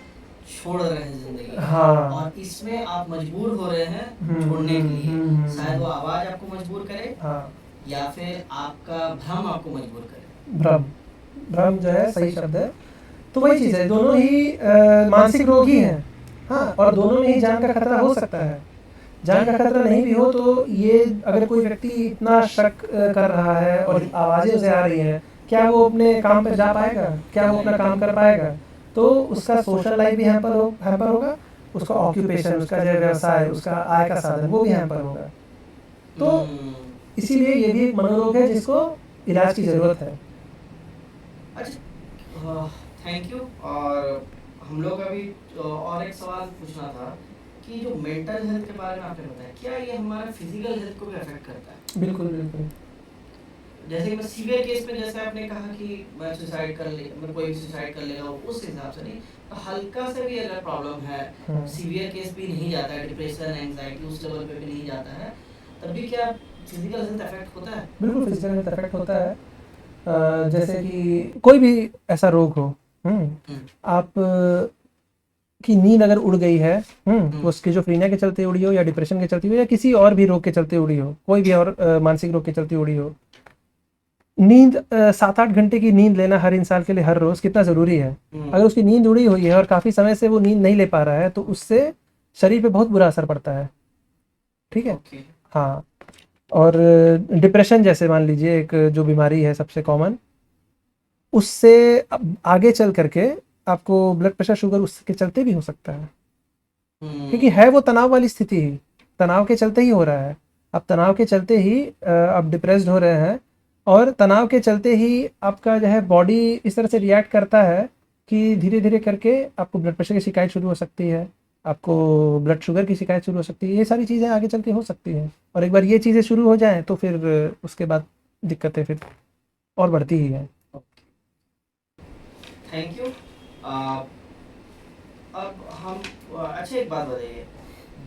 छोड़ रहे हैं जिंदगी। हाँ, और इसमें आप मजबूर हो रहे हैं छोड़ने के लिए। शायद वो आवाज आपको मजबूर करे, हाँ, या फिर आपका भ्रम आपको मजबूर करे। भ्रम, भ्रम जो है सही शब्द है। तो वही चीज़ है, दोनों ही मानसिक रोग ही हैं। हाँ, और दोनों में ही जान का खतरा हो सकता है। जान का खतरा नहीं भी हो तो ये, अगर कोई व्यक्ति इतना शक कर रहा है और आवाज़ें उसे आ रही हैं, क्या वो अपने काम पर जा पाएगा, क्या वो अपना काम कर पाएगा? तो उसका सोशल लाइफ भी हैम्पर होगा, उसका ऑक्यूपेशन, उसका जो व्यवसाय, उसका आय का साधन, वो भी हैम्पर होगा। तो इसीलिए ये भी एक मनोरोग है जिसको इलाज की ज़रूरत है। अच्छा, थैंक यू। और हम लोग अभी और एक सवाल पूछना था कि जो मेंटल हेल्थ के बारे में आपने बताया, क्या ये हमारे फिजिकल हेल्थ को भी अफेक्ट करता है? बिल्कुल बिल्कुल। जैसे मैं सीवियर केस में, जैसे आपने कहा कि मैं सुसाइड कर ले, मैं कोई सुसाइड कर लेगा, उस हिसाब से नहीं, तो हल्का से भी अगर प्रॉब्लम है, सीवियर केस भी नहीं जाता है, डिप्रेशन एंजाइटी उस लेवल पे भी नहीं जाता है, तब भी क्या फिजिकल हेल्थ इफेक्ट होता है? बिल्कुल फिजिकल हेल्थ इफेक्ट होता है। जैसे कि कोई भी ऐसा रोग हो, आप की नींद अगर उड़ गई है, वो स्किज़ोफ्रेनिया के चलते उड़ी हो या डिप्रेशन के चलते हो या किसी और भी रोग के चलते उड़ी हो, कोई भी और मानसिक रोग के चलते उड़ी हो, नींद 7-8 घंटे की नींद लेना हर इंसान के लिए हर रोज कितना जरूरी है। अगर उसकी नींद उड़ी हुई है और काफी समय से वो नींद नहीं ले पा रहा है तो उससे शरीर पे बहुत बुरा असर पड़ता है। ठीक है। हाँ, और डिप्रेशन जैसे मान लीजिए एक जो बीमारी है सबसे कॉमन, उससे आगे चल करके आपको ब्लड प्रेशर शुगर उसके चलते भी हो सकता है, क्योंकि है वो तनाव वाली स्थिति ही, तनाव के चलते ही हो रहा है। अब तनाव के चलते ही आप डिप्रेस्ड हो रहे हैं और तनाव के चलते ही आपका जो है बॉडी इस तरह से रिएक्ट करता है कि धीरे धीरे करके आपको ब्लड प्रेशर की शिकायत शुरू हो सकती है, आपको ब्लड शुगर की शिकायत शुरू हो सकती है। ये सारी चीज़ें आगे चल के हो सकती हैं और एक बार ये चीज़ें शुरू हो जाएं तो फिर उसके बाद दिक्कतें फिर और बढ़ती ही हैं। Thank you. अब हम अच्छा एक बात बताइए,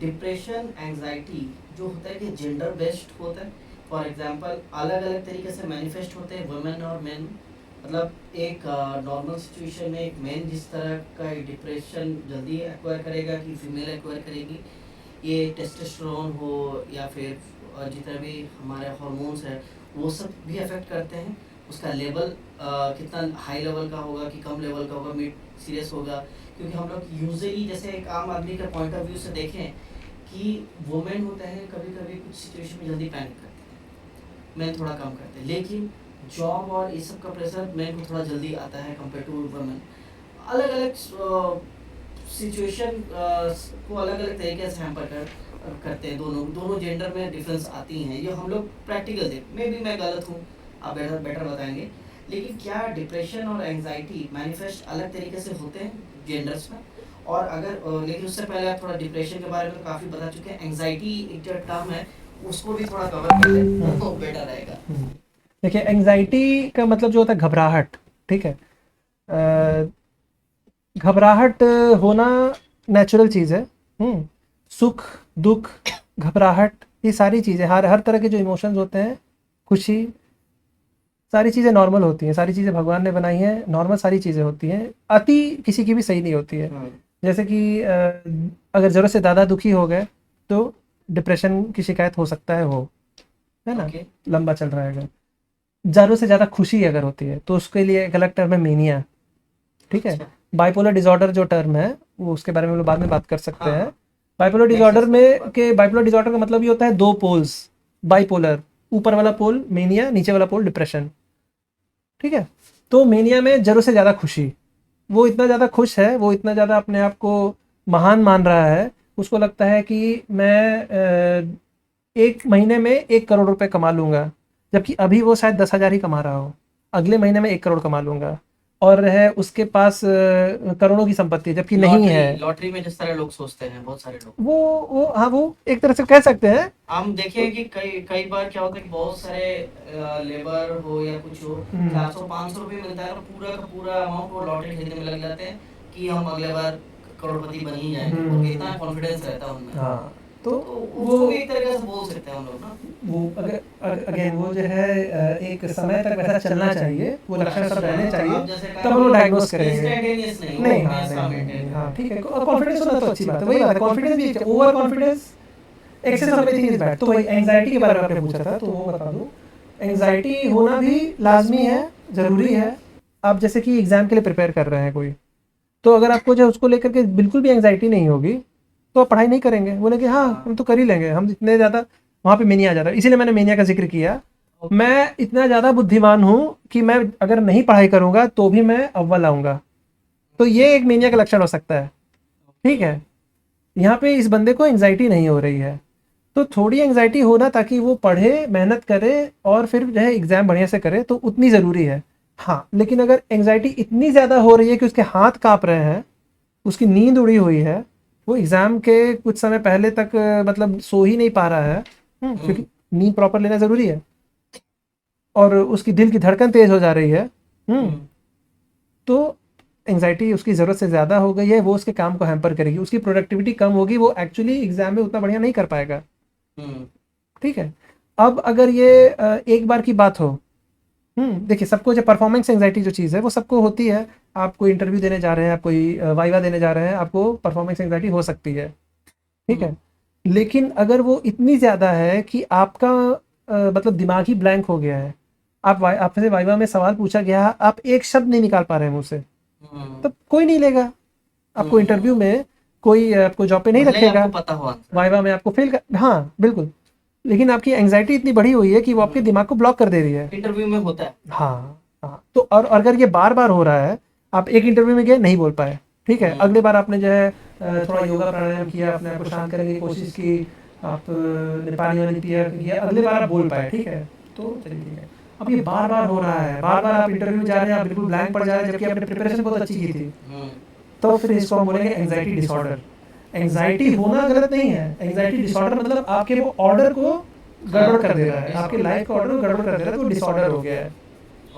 डिप्रेशन एंजाइटी जो होता है कि जेंडर बेस्ड होता है? फॉर एग्जांपल अलग अलग तरीके से मैनिफेस्ट होते हैं वुमेन और मेन, मतलब एक नॉर्मल सिचुएशन में एक मेन जिस तरह का डिप्रेशन जल्दी एक्वायर करेगा कि फीमेल एक्वायर करेगी, ये टेस्टोस्टेरोन हो या फिर जितना भी हमारे हार्मोन्स है वो सब भी अफेक्ट करते हैं। उसका लेवल कितना हाई लेवल का होगा कि कम लेवल का होगा, मिड सीरियस होगा, क्योंकि हम लोग यूजुअली जैसे एक आम आदमी के पॉइंट ऑफ व्यू से देखें कि वुमेन होते हैं कभी कभी कुछ सिचुएशन में जल्दी पैनिक करते हैं, मेन थोड़ा कम करते हैं, लेकिन जॉब और ये सब का प्रेशर मेन को थोड़ा जल्दी आता है कंपेयर टू वुमेन। अलग अलग सिचुएशन को अलग अलग तरीके से हैम्पर करते हैं, दोनों जेंडर में डिफरेंस आती हैं, ये हम लोग प्रैक्टिकल थे, मे भी मैं गलत हूँ, आप बेटर बताएंगे, लेकिन क्या डिप्रेशन और एंजाइटी मैनिफेस्ट अलग तरीके से होते हैं जेंडर्स में? और अगर लेकिन उससे पहले आप थोड़ा डिप्रेशन के बारे में तो काफ़ी बता चुके हैं, एंजाइटी एक जो टर्म है उसको भी थोड़ा कवर कर लें तो बेटर रहेगा। देखिए, एंजाइटी का मतलब जो होता है घबराहट, ठीक है। घबराहट होना नेचुरल चीज़ है। सुख दुख घबराहट ये सारी चीज़ें, हर तरह के जो इमोशंस होते हैं, खुशी, सारी चीज़ें नॉर्मल होती हैं, सारी चीज़ें भगवान ने बनाई हैं, नॉर्मल सारी चीज़ें होती हैं। अति किसी की भी सही नहीं होती है। जैसे कि अगर ज़रूरत से ज़्यादा दुखी हो गए तो डिप्रेशन की शिकायत हो सकता है, है ना, लंबा चल रहा है। अगर ज़रूरत से ज़्यादा खुशी अगर होती है तो उसके लिए एक अलग टर्म है मेनिया, ठीक है। बाइपोलर डिसऑर्डर जो टर्म है वो उसके बारे में हम लोग बाद में बात कर सकते हैं। बाइपोलर डिसऑर्डर में बाइपोलर डिसऑर्डर का मतलब ये होता है दो पोल्स, बाइपोलर, ऊपर वाला पोल मेनिया, नीचे वाला पोल डिप्रेशन, ठीक है। तो मेनिया में जरूरत से ज़्यादा खुशी, वो इतना ज़्यादा खुश है, वो इतना ज़्यादा अपने आप को महान मान रहा है, उसको लगता है कि मैं 1 महीने में 1 करोड़ रुपए कमा लूँगा, जबकि अभी वो शायद 10,000 ही कमा रहा हो, अगले महीने में 1 करोड़ कमा लूँगा, और है उसके पास करोड़ों की संपत्ति, जबकि नहीं है। लॉटरी में जिस तरह लोग सोचते हैं, बहुत सारे लोग, वो एक तरह से कह सकते हैं। हम देखें कि कई बार क्या होता है कि बहुत सारे लेबर हो या कुछ हो, 400-500 रुपये मिलता है और पूरा का पूरा अमाउंट वो लॉटरी खरीदने में लग जाते हैं कि हम अगले बार करोड़पति बन ही जाएंगे, उनका इतना कॉन्फिडेंस रहता है उनमें। हाँ, तो वो भी एक तरीके से बोल सकते हैं हम लोग ना, वो अगर अगेन वो जो है एक समय तक वैसा चलना चाहिए, वो लक्षण सब रहने चाहिए, तब हम लोग डायग्नोस करेंगे। नहीं, हाँ ठीक है, कॉन्फिडेंस होना तो अच्छी बात है, वही बात है, कॉन्फिडेंस भी, over confidence, excess of anything is bad. तो वही एंजाइटी के बारे में आपने पूछा था, तो वो बता दूं, एंजाइटी होना भी लाजमी है, ज़रूरी है। आप जैसे कि एग्ज़ाम के लिए प्रिपेयर कर रहे हैं कोई, तो अगर आपको जो उसको लेकर के बिल्कुल भी एंजाइटी नहीं होगी तो आप पढ़ाई नहीं करेंगे, बोलेंगे हाँ हम तो कर ही लेंगे, हम इतने ज़्यादा, वहाँ पे मेनिया आ जाता है। इसीलिए मैंने मेनिया का जिक्र किया। मैं इतना ज़्यादा बुद्धिमान हूँ कि मैं अगर नहीं पढ़ाई करूँगा तो भी मैं अव्वल आऊँगा, तो ये एक मेनिया का लक्षण हो सकता है, ठीक है। यहाँ पे इस बंदे को एंजाइटी नहीं हो रही है, तो थोड़ी एंजाइटी होना ताकि वो पढ़े, मेहनत करे और फिर जो है एग्ज़ाम बढ़िया से करे, तो उतनी ज़रूरी है। हाँ, लेकिन अगर एंजाइटी इतनी ज़्यादा हो रही है कि उसके हाथ काँप रहे हैं, उसकी नींद उड़ी हुई है, वो एग्ज़ाम के कुछ समय पहले तक मतलब सो ही नहीं पा रहा है, क्योंकि नींद प्रॉपर लेना ज़रूरी है। और उसकी दिल की धड़कन तेज हो जा रही है, हम्म, तो एंजाइटी उसकी ज़रूरत से ज़्यादा हो गई है, वो उसके काम को हैम्पर करेगी, उसकी प्रोडक्टिविटी कम होगी, वो एक्चुअली एग्जाम में उतना बढ़िया नहीं कर पाएगा। हम्म, ठीक है। अब अगर ये एक बार की बात हो, देखिए सबको जो परफॉर्मेंस एंजाइटी जो चीज़ है वो सबको होती है। आप कोई इंटरव्यू देने जा रहे हैं, आप कोई वाइवा देने जा रहे हैं, आपको परफॉर्मेंस एंजाइटी हो सकती है, ठीक है। लेकिन अगर वो इतनी ज़्यादा है कि आपका मतलब दिमाग ही ब्लैंक हो गया है, आपसे वाइवा में सवाल पूछा गया, आप एक शब्द नहीं निकाल पा रहे हैं मुंह से, हम्म, तब कोई नहीं लेगा आपको हम्म, इंटरव्यू में, कोई आपको जॉब पे नहीं भले ही रखेगा, आपको पता हो आंसर। वाइवा में आपको फेल कर, हाँ बिल्कुल। लेकिन आपकी एंजाइटी इतनी बढ़ी हुई है कि वो आपके दिमाग को ब्लॉक कर दे रही है। इंटरव्यू में होता है। हाँ, हाँ। तो और अगर ये बार-बार हो रहा है, आप एक इंटरव्यू में गए, नहीं बोल पाए, ठीक है? हम्म, अगली बार आपने जो है थोड़ा योगा प्राणायाम किया, अपने आप को शांत करने की कोशिश की, आप ने पानी-वानी पिया किया, अगली बार आप बोल पाए, ठीक है? तो चलिए ठीक है। अब ये बार-बार हो रहा है, बार-बार आप इंटरव्यू में जा रहे हैं, आप बिल्कुल ब्लैंक पड़ जा रहे हैं, जबकि आपने प्रिपरेशन बहुत अच्छी की थी, हम्म, तो फिर इसको हम बोलेंगे एंग्ज़ायटी डिसऑर्डर। एंग्ज़ायटी होना गलत नहीं है, एंग्ज़ायटी डिसऑर्डर मतलब आपके वो ऑर्डर को गड़बड़ कर दे रहा है, आपके लाइफ के ऑर्डर को गड़बड़ कर दे रहा है, तो डिसऑर्डर हो गया है,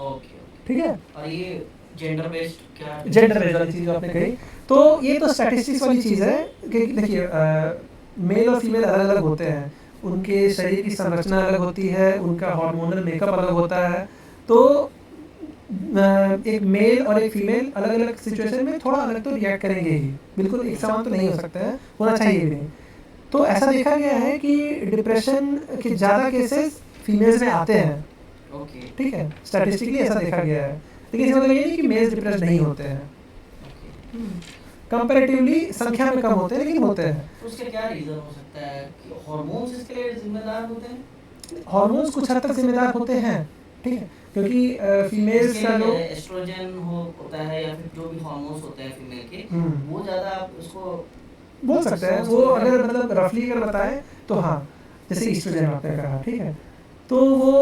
ओके, ठीक ओके। है? और ये जेंडर बेस्ड क्या है? जेंडर बेस्ड वाली चीज़ जो आपने कही, तो ये तो स्टैटिस्टिक्स वाली चीज़ है कि देखिए मेल और फीमेल अलग अलग होते हैं, उनके शरीर की संरचना अलग होती है, उनका हार्मोनल मेकअप अलग होता है, तो एक मेल और एक फीमेल अलग अलग सिचुएशन में थोड़ा अलग तो रिएक्ट करेंगे ही, बिल्कुल एक समान तो नहीं हो सकता है, होना चाहिए भी नहीं। तो ऐसा देखा गया है कि डिप्रेशन के ज़्यादा केसेस फीमेल्स में आते हैं, ओके, ठीक है, स्टैटिस्टिकली ऐसा देखा गया है, लेकिन इसका मतलब ये नहीं कि मेल्स डिप्रेस नहीं होते हैं, ओके। कंपैरेटिवली संख्या में कम होते हैं, लेकिन होते हैं। तो उसका क्या रीज़न हो सकता है कि हार्मोन्स इसके लिए ज़िम्मेदार होते हैं? हार्मोन्स कुछ हद तक जिम्मेदार होते हैं, ठीक है, क्योंकि फीमेल्स इसके का जो एस्ट्रोजन होता है या फिर जो भी हार्मोन्स होते हैं फीमेल के, हम्म, वो ज़्यादा आप उसको बोल सकते हैं सोर्स वो, होते अगर हैं। मतलब रफली अगर बताएं तो हाँ, जैसे ईस्ट्रोजन आपने कहा, ठीक है, तो वो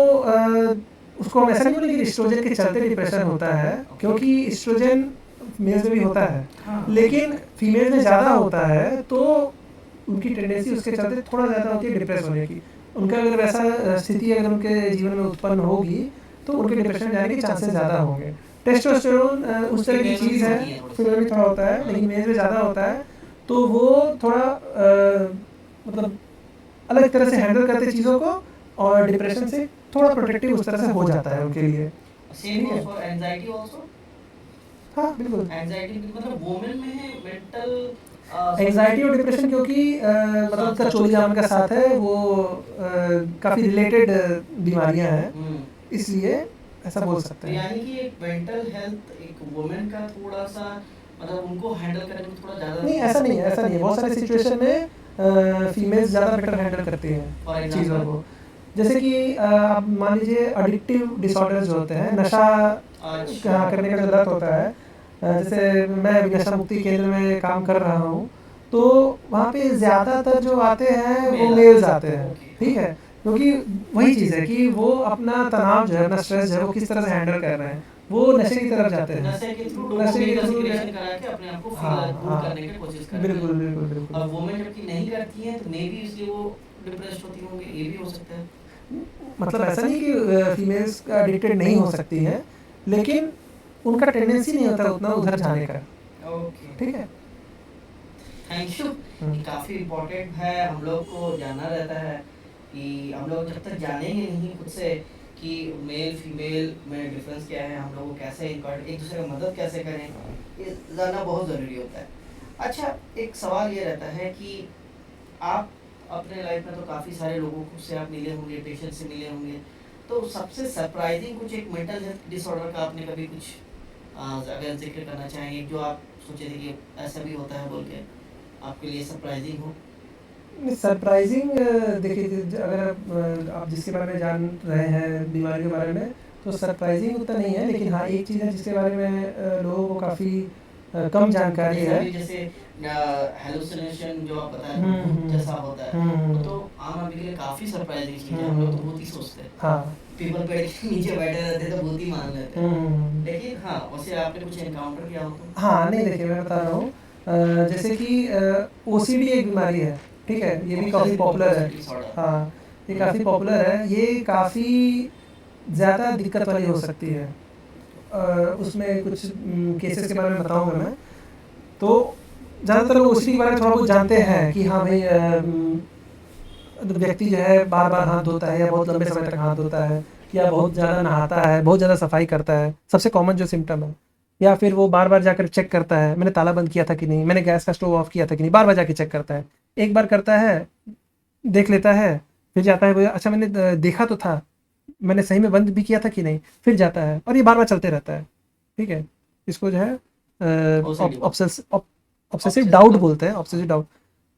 उसको हम ऐसा नहीं बोलेंगे कि ईस्ट्रोजन के चलते डिप्रेशन होता है, क्योंकि ईस्ट्रोजन मेल्स में भी होता है, हाँ, लेकिन फीमेल्स में ज़्यादा होता है, तो उनकी टेंडेंसी उसके चलते थोड़ा ज़्यादा होती है डिप्रेस होने की। उनका अगर वैसा स्थिति अगर उनके जीवन में उत्पन्न होगी, तो उनके डिप्रेशन में जाने के चांसेस ज़्यादा होंगे। टेस्टोस्टेरोन उस तरह की फीमेल में भी चीज़ है, होती है थोड़ी फीमेल सी। में थोड़ा होता है, लेकिन मेल में ज़्यादा होता है, तो वो थोड़ा मतलब अलग तरह से हैंडल करते चीज़ों को, और डिप्रेशन से थोड़ा प्रोटेक्टिव उस तरह से हो जाता है उनके लिए, सेम ठीक गोज है। For anxiety also. हाँ बिल्कुल। एंजाइटी मतलब वुमेन में है मेंटल एंजाइटी और डिप्रेशन क्योंकि मतलब उसका चोरी जामन का साथ है, वो काफ़ी रिलेटेड बीमारियां हैं, हम्म। इसलिए ऐसा बोल तो सकते हैं। यानी कि एक मेंटल हेल्थ एक वुमेन का थोड़ा सा मतलब उनको हैंडल करने में थोड़ा ज़्यादा। नहीं ऐसा नहीं है, ऐसा नहीं है, बहुत सारे सिचुएशन में फीमेल्स ज़्यादा बेटर हैंडल करती हैं फॉर चीज़ों एग्जांपल को। जैसे कि आप मान लीजिए एडिक्टिव डिसऑर्डर्स जो होते हैं, नशा अच्छा। करने का जो लत होता है, जैसे मैं अभी नशा मुक्ति केंद्र में काम कर रहा हूँ, तो वहाँ पे ज़्यादातर जो आते हैं वो मेल मेल्स आते हैं, ओके, ठीक हाँ। है, क्योंकि वही चीज़ है कि वो अपना तनाव जो है, अपना स्ट्रेस जो है, वो किस तरह से हैंडल कर रहे हैं, वो नशे की तरफ जाते हैं, नशे के थ्रू नशे डोपामिन के का थ्रू सिक्रेशन करा के अपने आप को हाँ फील गुड हाँ, करने की कोशिश करते बिल्कुल हैं। बिल्कुल बिल्कुल। और वुमेन जबकि नहीं करती हैं तो मे बी इसलिए वो डिप्रेस्ड होती होंगी, ये भी हो सकता है। मतलब ऐसा नहीं कि फीमेल्स का एडिक्टेड नहीं हो सकती हैं, लेकिन उनका टेंडेंसी नहीं होता उतना उधर जाने का, ओके, ठीक है। Thank you. ये काफ़ी इम्पोर्टेंट है, हम लोग को जानना रहता है कि हम लोग जब तक जानेंगे नहीं खुद से कि मेल फीमेल में डिफरेंस क्या है, हम लोग को कैसे एक दूसरे का मदद कैसे करें, ये जानना बहुत ज़रूरी होता है। अच्छा, एक सवाल ये रहता है कि आप अपने लाइफ में तो काफ़ी सारे लोगों को से आप मिले होंगे, पेशेंट से मिले होंगे, तो सबसे सरप्राइजिंग कुछ एक मेंटल हेल्थ डिसऑर्डर का आपने कभी कुछ अगर जिक्र करना चाहेंगे जो आप सोचे थे कि ऐसा भी होता है बोल के आपके लिए सरप्राइजिंग हो? सरप्राइजिंग देखिए अगर आप जिसके बारे में जान रहे हैं बीमारी के बारे में, तो सरप्राइजिंग उतना नहीं है, लेकिन हाँ एक चीज़ है जिसके बारे में लोगों को काफ़ी कम जानकारी जैसे है। अभी जैसे हेलुसिनेशन जो आप बता रहे हम्म हो भूत हम्म जैसा होता है, वो तो आम आदमी के लिए काफ़ी सरप्राइजिंग चीज़ है, हम लोग तो भूत ही सोचते हैं। हाँ पीपल पेड़ के नीचे बैठे रहते हैं तो भूत ही मान लेते हैं। हम्म, लेकिन हाँ, वैसे आपने कुछ एनकाउंटर किया हो तो? हाँ नहीं देखिए मैं बता रहा हूँ, जैसे कि ओसीडी एक बीमारी है, ठीक है, ये भी काफ़ी ऑब्सेसिव पॉपुलर है। Compulsive disorder. हाँ, ये काफ़ी पॉपुलर है, ये काफ़ी ज़्यादा दिक्कत वाली हो सकती है। उसमें कुछ केसेस के बारे में बताऊंगा मैं। तो ज़्यादातर लोग ओसीडी के बारे में थोड़ा बहुत जानते हैं कि हाँ भाई व्यक्ति जो है बार बार हाथ धोता है या बहुत लंबे समय तक हाथ धोता है या बहुत ज़्यादा नहाता है, बहुत ज़्यादा सफाई करता है, सबसे कॉमन जो सिम्टम है। या फिर वो बार बार जाकर चेक करता है मैंने ताला बंद किया था कि नहीं, मैंने गैस का स्टोव ऑफ किया था कि नहीं, बार बार जाके चेक करता है। एक बार करता है, देख लेता है, फिर जाता है, अच्छा मैंने देखा तो था, मैंने सही में बंद भी किया था कि नहीं, फिर जाता है, और ये बार बार चलते रहता है। ठीक है, इसको जो है OCD ऑब्सेसिव डाउट बोलते हैं, ऑब्सेसिव डाउट।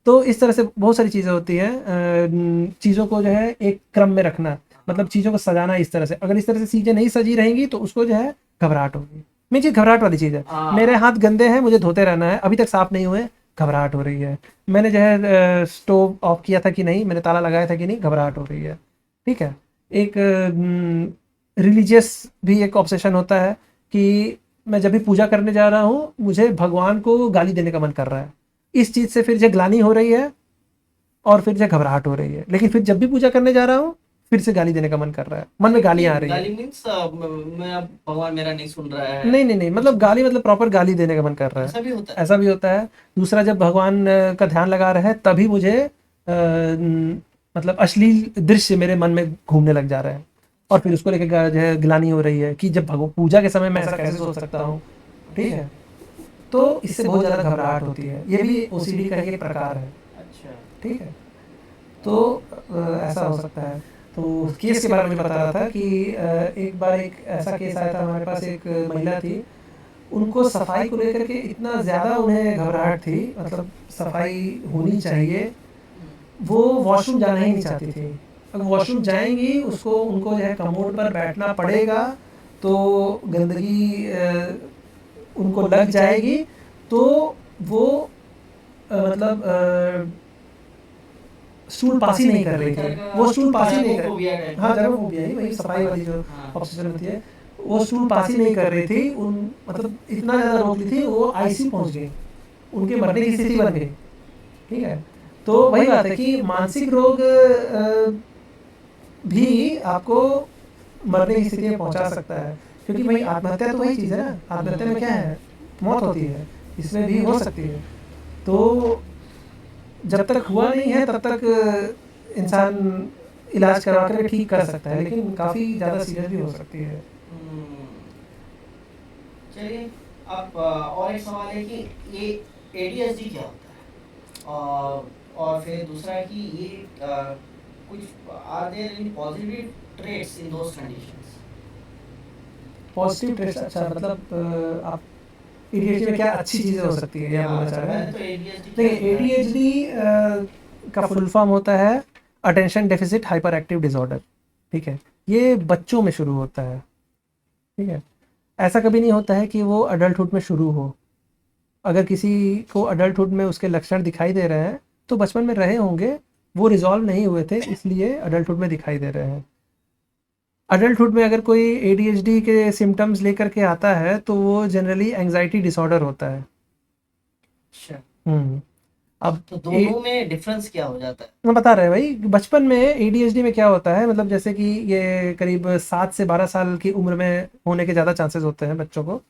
तो इस तरह से बहुत सारी चीज़ें होती हैं। चीज़ों को जो है एक क्रम में रखना, मतलब चीज़ों को सजाना इस तरह से, अगर इस तरह से चीज़ें नहीं सजी रहेंगी तो उसको जो है घबराहट होगी। मेन चीज़ घबराहट वाली चीज़ है। मेरे हाथ गंदे हैं, मुझे धोते रहना है, अभी तक साफ नहीं हुए, घबराहट हो रही है। मैंने जो है स्टोव ऑफ किया था कि नहीं, मैंने ताला लगाया था कि नहीं, घबराहट हो रही है। ठीक है, एक रिलीजियस भी एक ऑब्सेशन होता है कि मैं जब भी पूजा करने जा रहा हूँ मुझे भगवान को गाली देने का मन कर रहा है, इस चीज़ से फिर जो ग्लानि हो रही है और फिर जो घबराहट हो रही है। लेकिन फिर जब भी पूजा करने जा रहा हूँ फिर से गाली देने का मन कर रहा है, मन में गालियाँ आ रही है। गाली मीन्स मैं अब भगवान मेरा नहीं सुन रहा है, नहीं नहीं नहीं, मतलब गाली मतलब प्रॉपर गाली देने का मन कर रहा है, ऐसा भी होता है। ऐसा भी होता है। दूसरा, जब भगवान का ध्यान लगा रहे हैं तभी मुझे मतलब अश्लील दृश्य मेरे मन में घूमने लग जा रहे हैं, और फिर उसको लेकर जो है ग्लानि हो रही है कि जब पूजा के समय मैं ऐसा कैसे सोच सकता हूँ। ठीक है, तो इससे बहुत ज़्यादा घबराहट होती है, ये भी ओसीडी का ही एक प्रकार है। अच्छा, ठीक है, तो ऐसा हो सकता है। तो केस के बारे में बता रहा था कि एक बार एक ऐसा केस आया था हमारे पास, एक महिला थी, उनको सफाई को लेकर के इतना ज़्यादा उन्हें घबराहट थी, मतलब सफाई होनी चाहिए, वो वॉशरूम जाना ही नहीं चाहती थी। अगर वॉशरूम जाएंगी उसको, उनको जो है कमोड पर बैठना पड़ेगा, तो गंदगी उनको लग जाएगी, तो वो मतलब स्टूल पास ही नहीं कर रही थी, वो स्टूल पास ही नहीं कर, हाँ जर्मोफोबिया ही, वही सफाई वाली जो ऑब्सेशन होती है, वो स्टूल पास ही नहीं कर रही थी। उन मतलब इतना ज़्यादा रोक ली थी, वो आईसीयू पहुंच गई, उनके मरने की स्थिति बन गई। ठीक है, तो वही बात है कि मानसिक रोग भी आपको मरने की स्थिति में पहुंचा सकता है, क्योंकि भाई आत्महत्या तो वही चीज़ है ना, आत्महत्या में क्या है, मौत होती है, इसमें भी हो सकती है। तो जब तक हुआ नहीं है तब तक इंसान इलाज करवा कर ठीक कर सकता है, लेकिन काफ़ी ज़्यादा सीरियस भी हो सकती है। चलिए, अब और एक सवाल है कि ये ADHD क्या होता है, और फिर दूसरा कि ये कुछ are there any positive traits in those conditions. Positive traits, अच्छा मतलब आप एडीएचडी में क्या अच्छी चीज़ें हो सकती है, ये आप बोलना चाह रहे हैं? तो ADHD देखिए, एडीएचडी का फुल फॉर्म होता है attention deficit hyper active disorder. ठीक है, ये बच्चों में शुरू होता है। ठीक है, ऐसा कभी नहीं होता है कि वो अडल्टहुड में शुरू हो। अगर किसी को अडल्टहुड में उसके लक्षण दिखाई दे रहे हैं तो बचपन में रहे होंगे, वो रिजॉल्व नहीं हुए थे, इसलिए अडल्टहुड में दिखाई दे रहे हैं। अडल्टहुड में अगर कोई एडीएचडी के सिम्टम्स लेकर के आता है तो वो जनरली एंजाइटी डिसऑर्डर होता है। अच्छा, अब तो दोनों में डिफरेंस क्या हो जाता है? मैं बता रहे हैं भाई, बचपन में एडीएचडी में क्या होता है, मतलब जैसे कि ये करीब 7 से 12 साल की उम्र में होने के ज़्यादा चांसेस होते हैं बच्चों को।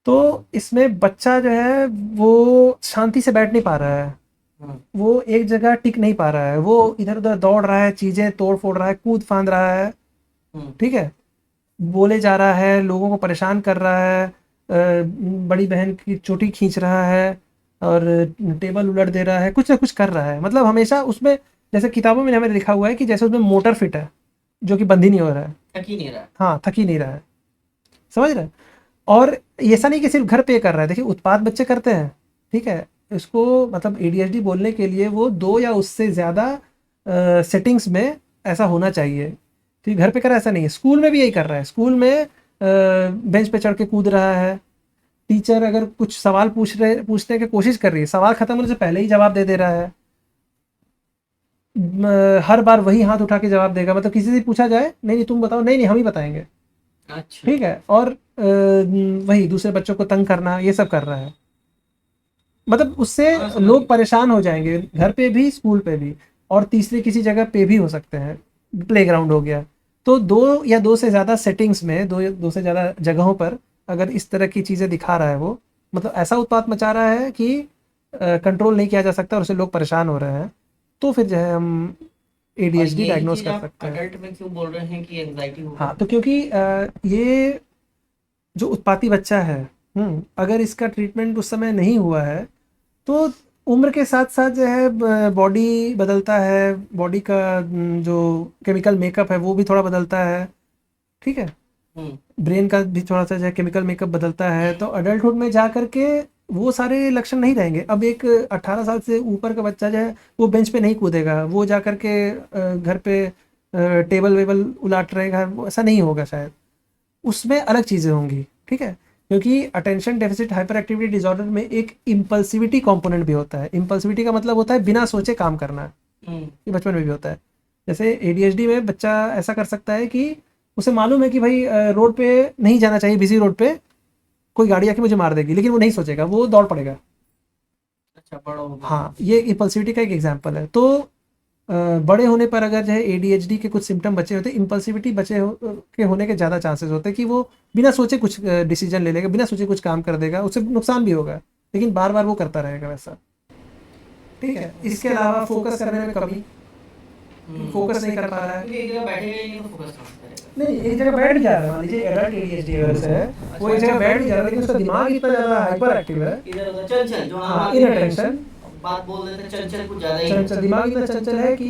तो इसमें बच्चा जो है वो शांति से बैठ नहीं पा रहा है, वो एक जगह टिक नहीं पा रहा है, वो इधर उधर दौड़ रहा है, चीज़ें तोड़ फोड़ रहा है, कूद फांद रहा है। ठीक है, बोले जा रहा है, लोगों को परेशान कर रहा है, बड़ी बहन की चोटी खींच रहा है, और टेबल उलट दे रहा है, कुछ ना कुछ कर रहा है, मतलब हमेशा उसमें, जैसे किताबों में हमें लिखा हुआ है कि जैसे उसमें मोटर फिट है जो कि बंद ही नहीं हो रहा है, थक ही नहीं रहा। हाँ थक ही नहीं रहा है, समझ रहे हैं? और ऐसा नहीं कि सिर्फ घर पे कर रहा है, देखिए उत्पात बच्चे करते हैं। ठीक है, इसको मतलब एडीएचडी बोलने के लिए वो 2 या उससे ज़्यादा सेटिंग्स में ऐसा होना चाहिए। ठीक, घर पे कर रहा है ऐसा नहीं है, स्कूल में भी यही कर रहा है, स्कूल में बेंच पे चढ़ के कूद रहा है, टीचर अगर कुछ सवाल पूछने की कोशिश कर रही है, सवाल खत्म होने से पहले ही जवाब दे दे रहा है, हर बार वही हाथ उठा के जवाब देगा, मतलब किसी से पूछा जाए, नहीं नहीं तुम बताओ, नहीं नहीं हम ही बताएंगे। अच्छा, ठीक है, और वही दूसरे बच्चों को तंग करना, ये सब कर रहा है, मतलब उससे लोग परेशान हो जाएंगे, घर पे भी स्कूल पे भी, और तीसरी किसी जगह पे भी हो सकते हैं, प्लेग्राउंड हो गया। तो 2 या 2 से ज़्यादा सेटिंग्स में, 2 से ज़्यादा जगहों पर अगर इस तरह की चीज़ें दिखा रहा है वो, मतलब ऐसा उत्पात मचा रहा है कि कंट्रोल नहीं किया जा सकता और उससे लोग परेशान हो रहे हैं, तो फिर जो है हम और ADHD यही डायग्नोज चीज कर आप सकते हैं। अडल्ट में क्यों बोल रहे हैं कि एंजाइटी होगा? हाँ, तो क्योंकि ये जो उत्पाती बच्चा है, अगर इसका ट्रीटमेंट उस समय नहीं हुआ है, तो उम्र के साथ साथ जो है बॉडी बदलता है, बॉडी का जो केमिकल मेकअप है वो भी थोड़ा बदलता है, ठीक है, हम्म ब्रेन का भी थोड़ा सा जो है केमिकल मेकअप बदलता है, तो अडल्टहुड में जा करके वो सारे लक्षण नहीं रहेंगे। अब एक 18 साल से ऊपर का बच्चा जो है वो बेंच पे नहीं कूदेगा, वो जा करके घर पे टेबल वेबल उलाट रहेगा, वो ऐसा नहीं होगा शायद, उसमें अलग चीज़ें होंगी, ठीक है, क्योंकि attention deficit hyper activity disorder में एक इम्पल्सिविटी कंपोनेंट भी होता है। इम्पल्सिविटी का मतलब होता है बिना सोचे काम करना, हम्म ये बचपन में भी होता है। जैसे ADHD में बच्चा ऐसा कर सकता है कि उसे मालूम है कि भाई रोड पे नहीं जाना चाहिए, बिजी रोड पे कोई गाड़ी आके मुझे मार देगी, लेकिन वो नहीं सोचेगा, वो दौड़ पड़ेगा। अच्छा, बड़ा हो गया। हाँ, ये इम्पल्सिविटी का एक एग्जाम्पल है। तो बड़े होने पर अगर जो है ADHD के कुछ सिम्टम बचे होते हैं, इम्पल्सिविटी के होने के ज़्यादा चांसेस होते हैं कि वो बिना सोचे कुछ डिसीजन ले लेगा, बिना सोचे कुछ काम कर देगा, उससे नुकसान भी होगा, लेकिन बार बार वो करता रहेगा वैसा, ठीक है। इसके अलावा फोकस करने में कमी, फोकस नहीं कर पा रहा है, क्योंकि एक जगह बैठेगा ही नहीं तो फोकस कहाँ से करेगा? नहीं एक जगह बैठ भी जा रहा है, मान लीजिए एडल्ट ADHD अगर से है, वो एक जगह बैठ भी जा रहा है, लेकिन उसका दिमाग इतना ज़्यादा हाइपर एक्टिव है, इधर उधर चंचल, जो हाँ, हम इनअटेंशन, बात बोल रहे थे, चंचल कुछ ज्यादा ही चंचल, दिमाग इतना चंचल है कि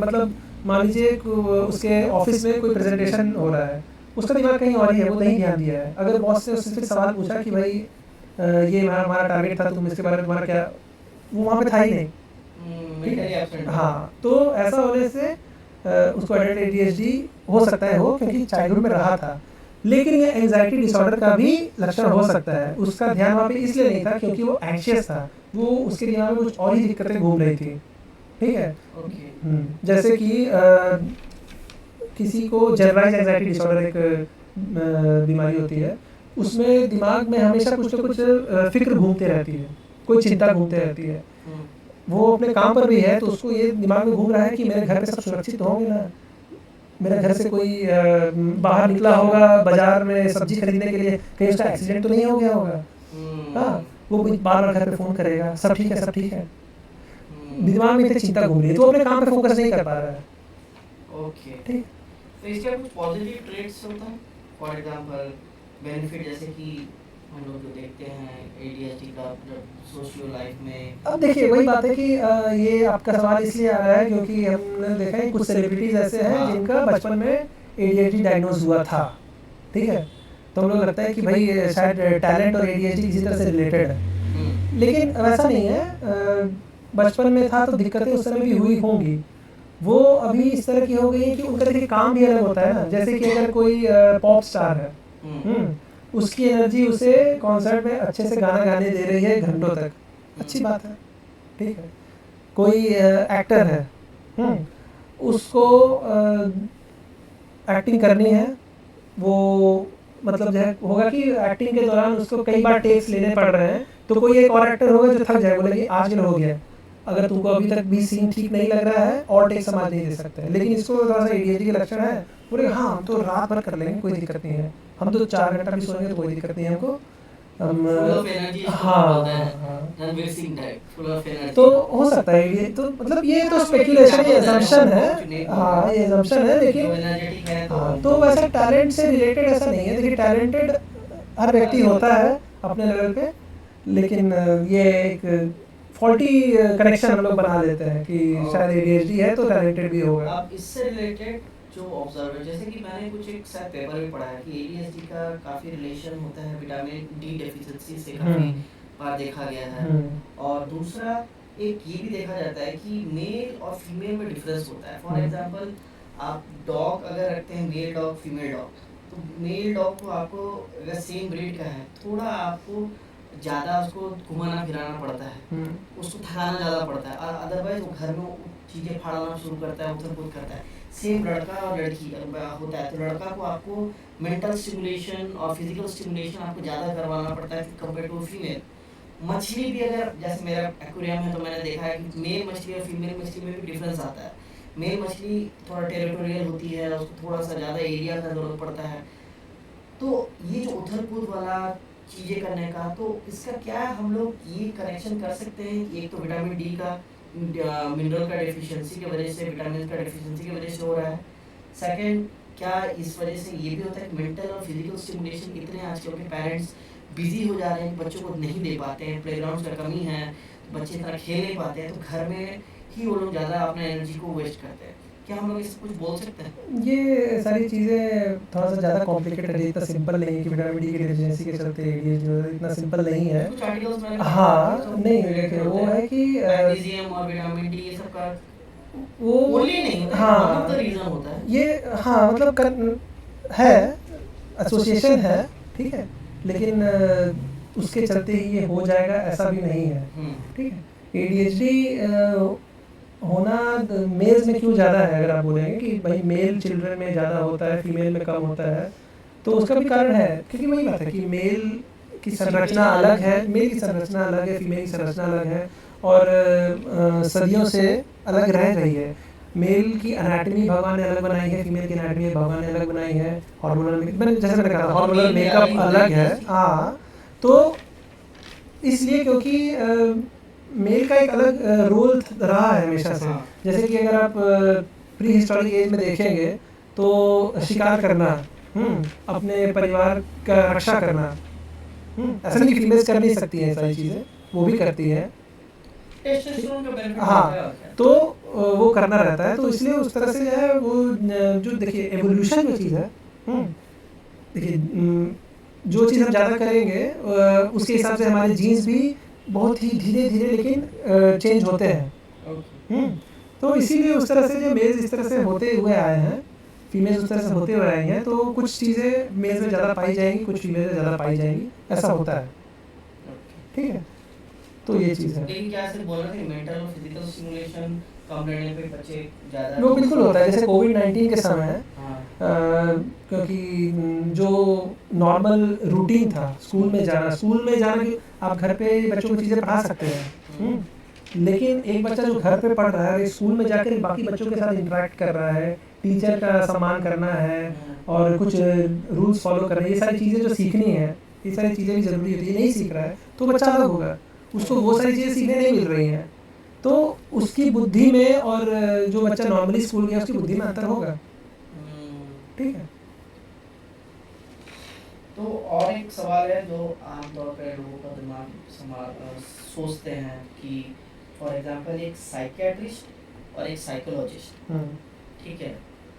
मतलब मान लीजिए उसके ऑफिस में कोई प्रेजेंटेशन हो रहा है, उसका दिमाग कहीं और ही है, वो नहीं ध्यान दिया है। अगर बॉस ने उससे फिर सवाल पूछा कि भाई ये हमारा हमारा टारगेट था, तुम इसके बारे में तुम्हारा क्या, वो वहाँ पे था ही नहीं, ठीक मेंटली है। एब्सेंट है। हाँ, तो ऐसा होने से उसको एडल्ट ADHD हो सकता है हो, क्योंकि चाइल्डहुड में रहा था, लेकिन ये एंजाइटी डिसऑर्डर का भी लक्षण हो सकता है। उसका ध्यान वहाँ पे इसलिए नहीं था क्योंकि वो एंशियस था, वो उसके दिमाग में कुछ और ही दिक्कतें घूम रही थी, ठीक है। ओके। जैसे कि किसी को जनरलाइज एंजाइटी डिसऑर्डर एक बीमारी होती है, उसमें दिमाग में हमेशा कुछ ना कुछ फिक्र घूमते रहती है, कोई चिंता घूमते रहती है। वो अपने काम पर भी है तो उसको ये दिमाग में घूम रहा है कि मेरे घर पे सब सुरक्षित तो होंगे ना, मेरे घर से कोई बाहर निकला होगा बाजार में सब्जी खरीदने के लिए, कहीं उसका एक्सीडेंट तो नहीं हो गया होगा। हाँ, वो बार बार घर पे फ़ोन करेगा, सब ठीक है सब ठीक है, दिमाग में इतनी चिंता घूम रही है, तो अपने काम पे फोकस नहीं कर पा रहा है, ओके। ठीक। तो इसके कुछ पॉजिटिव ट्रेट्स होता है, फॉर एग्जांपल बेनिफिट, जैसे कि हम लोग जो देखते हैं ADHD का सोशियो लाइफ में। अब देखिए वही बात है कि ये आपका सवाल इसलिए आ रहा है क्योंकि हमने देखा है कुछ सेलिब्रिटीज ऐसे हैं जिनका बचपन में ADHD डायग्नोज हुआ था, ठीक है, तो हम लोग लगता है कि भाई शायद टैलेंट और ADHD किसी तरह से रिलेटेड है, लेकिन वैसा नहीं है। बचपन में था तो दिक्कतें उस समय भी हुई होंगी, वो अभी इस तरह की हो गई है कि उनका देखिए काम भी अलग होता है ना। जैसे कि अगर कोई पॉप स्टार है, उसकी एनर्जी उसे कॉन्सर्ट में अच्छे से गाना गाने दे रही है घंटों तक, अच्छी बात है, ठीक है। कोई एक्टर है, उसको एक्टिंग करनी है, वो मतलब जो है होगा कि एक्टिंग के दौरान उसको कई बार टेक्स लेने पड़ रहे हैं, तो कोई एक और एक्टर होगा जो थक जाए, बोले कि आज हो गया, अगर तुमको अभी तक भी सीन ठीक नहीं लग रहा है और टेक समाज नहीं दे सकते हैं, लेकिन इसको थोड़ा सा ADHD के लक्षण है, बोले हाँ हम तो रात भर कर लेंगे, कोई दिक्कत नहीं है, हम तो 4 घंटा भी सोएंगे तो कोई दिक्कत नहीं है हमको, हम फुल ऑफ एनर्जी, हाँ Ranveer Singh type, full of energy. तो हो सकता है ये तो मतलब ये तो स्पेकुलेशन, ये assumption है, हाँ ये assumption है, लेकिन एनर्जेटिक है हाँ तो वैसे टैलेंट से रिलेटेड ऐसा नहीं है। देखिए टैलेंटेड हर व्यक्ति होता है अपने लेवल पे, लेकिन ये एक फॉल्टी कनेक्शन हम लोग बना लेते हैं कि शायद ADHD है तो टैलेंटेड भी होगा। अब इससे रिलेटेड जो ऑब्जर्वर, जैसे कि मैंने कुछ एक शायद पेपर में पढ़ा है कि ADHD का काफ़ी रिलेशन होता है विटामिन D डेफिशिएंसी से, काफ़ी बार देखा गया है। और दूसरा एक ये भी देखा जाता है कि मेल और फीमेल में डिफरेंस होता है। फॉर एग्जांपल आप डॉग अगर रखते हैं, मेल डॉग फीमेल डॉग, तो मेल डॉग को आपको अगर सेम ब्रीड का है, थोड़ा आपको ज़्यादा उसको घुमाना फिराना पड़ता है, उसको थकाना ज़्यादा पड़ता है, और अदरवाइज वो घर में चीज़ें फाड़ना शुरू करता है, उथल पुथल करता है। सेम लड़का और लड़की होता है, तो लड़का को आपको मेंटल स्टिमुलेशन और फिजिकल स्टिमुलेशन आपको ज़्यादा करवाना पड़ता है कंपेयर टू फीमेल। मछली भी अगर, जैसे मेरा एक्वेरियम है तो मैंने देखा है कि मेल मछली और फीमेल मछली में भी डिफरेंस आता है। मेल मछली थोड़ा टेरिटोरियल होती है, उसको थोड़ा सा ज़्यादा एरिया का ज़रूरत पड़ता है। तो ये जो उथल-कूद वाला चीज़ें करने का, तो इसका क्या हम लोग ये कनेक्शन कर सकते हैं कि एक तो विटामिन डी का मिनरल का डेफिशिएंसी की वजह से, विटामिन का डेफिशिएंसी की वजह से हो रहा है। सेकंड, क्या इस वजह से ये भी होता है कि मेंटल और फिजिकल स्टिमुलेशन इतने आजकल के पेरेंट्स बिजी हो जा रहे हैं कि बच्चों को नहीं दे पाते हैं, प्लेग्राउंड का कमी है, तो बच्चे इतना खेल नहीं पाते हैं, तो घर में ही वो लोग ज़्यादा अपने एनर्जी को वेस्ट करते हैं। क्या हम लोग इससे कुछ बोल सकते हैं? ये सारी चीज़ें थोड़ा सा ज़्यादा कॉम्प्लिकेटेड है, इतना सिंपल नहीं है कि विटामिन डी की डेफिशिएंसी के चलते ये जो इतना सिंपल नहीं है। कुछ आर्टिकल्स मैंने पढ़ा हाँ, था, नहीं देखिए वो है कि मैग्नीशियम और विटामिन डी ये सब का वो ओनली नहीं होता है, हाँ वन ऑफ द रीजन होता है। ये हाँ मतलब है, एसोसिएशन है, ठीक है, लेकिन उसके चलते ही ये हो जाएगा ऐसा भी नहीं है, ठीक है। एडीएचडी होना मेल्स में क्यों ज़्यादा है, अगर आप बोलेंगे कि भाई मेल चिल्ड्रन में ज़्यादा होता है, फीमेल में कम होता है, तो उसका भी कारण है, क्योंकि वही बात है कि मेल की संरचना अलग है, मेल की संरचना अलग है, फीमेल की संरचना अलग है, और सदियों से अलग रह रही है। मेल की एनाटॉमी भगवान ने अलग बनाई है, फीमेल की एनाटॉमी भगवान ने अलग बनाई है, हार्मोनल जैसे मैंने कहा हार्मोनल मेकअप अलग है। हाँ, तो इसलिए क्योंकि मेल का एक अलग रोल रहा है हमेशा से। जैसे कि अगर आप प्री हिस्टोरिक एज में देखेंगे तो शिकार करना, अपने परिवार का रक्षा करना, ऐसा नहीं कि फीमेल्स कर नहीं सकती हैं सारी चीज़ें, वो भी करती हैं। टेस्टोस्टेरोन का बेनिफिट होता हाँ, है। तो वो करना रहता है, तो इसलिए उस तरह से जो है वो जो देखिए एवोल्यूशन जो चीज़ है, देखिए जो चीज़ हम ज़्यादा करेंगे उसके हिसाब से हमारे जीन्स भी बहुत ही धीरे धीरे लेकिन चेंज होते हैं। तो इसीलिए उस तरह से जो मेल्स इस तरह से होते हुए आए हैं, फीमेल्स उस तरह से होते हुए आई हैं, तो कुछ चीज़ें मेल्स में ज़्यादा पाई जाएंगी, कुछ फीमेल्स में ज़्यादा पाई जाएंगी, ऐसा होता है, ठीक है। तो ये चीज़ है। लेकिन क्या सिर्फ बोल रहे थे मेंटल और फिजिकल स्टिमुलेशन कम रहने पे बच्चे ज़्यादा वो बिल्कुल होता है, जैसे कोविड-19 के समय क्योंकि जो नॉर्मल रूटीन था स्कूल में जाना कि आप घर पे बच्चों को चीज़ें पढ़ा सकते हैं, लेकिन एक बच्चा जो घर पे पढ़ रहा है स्कूल में जाकर बाकी बच्चों के साथ इंटरेक्ट कर रहा है, टीचर का सम्मान करना है और कुछ रूल्स फॉलो करना है, ये सारी चीज़ें जो सीखनी है, ये सारी चीज़ें भी ज़रूरी होती है। नहीं सीख रहा है तो बच्चा अलग होगा, उसको वो सारी चीज़ें सीखने नहीं मिल रही हैं, तो उसकी बुद्धि में और जो बच्चा नॉर्मली स्कूल गया उसकी बुद्धि में अंतर होगा, ठीक है। तो और एक सवाल है जो आमतौर पर लोगों का दिमाग सोचते हैं कि फॉर एग्जांपल एक साइकियाट्रिस्ट और एक साइकोलॉजिस्ट, ठीक है,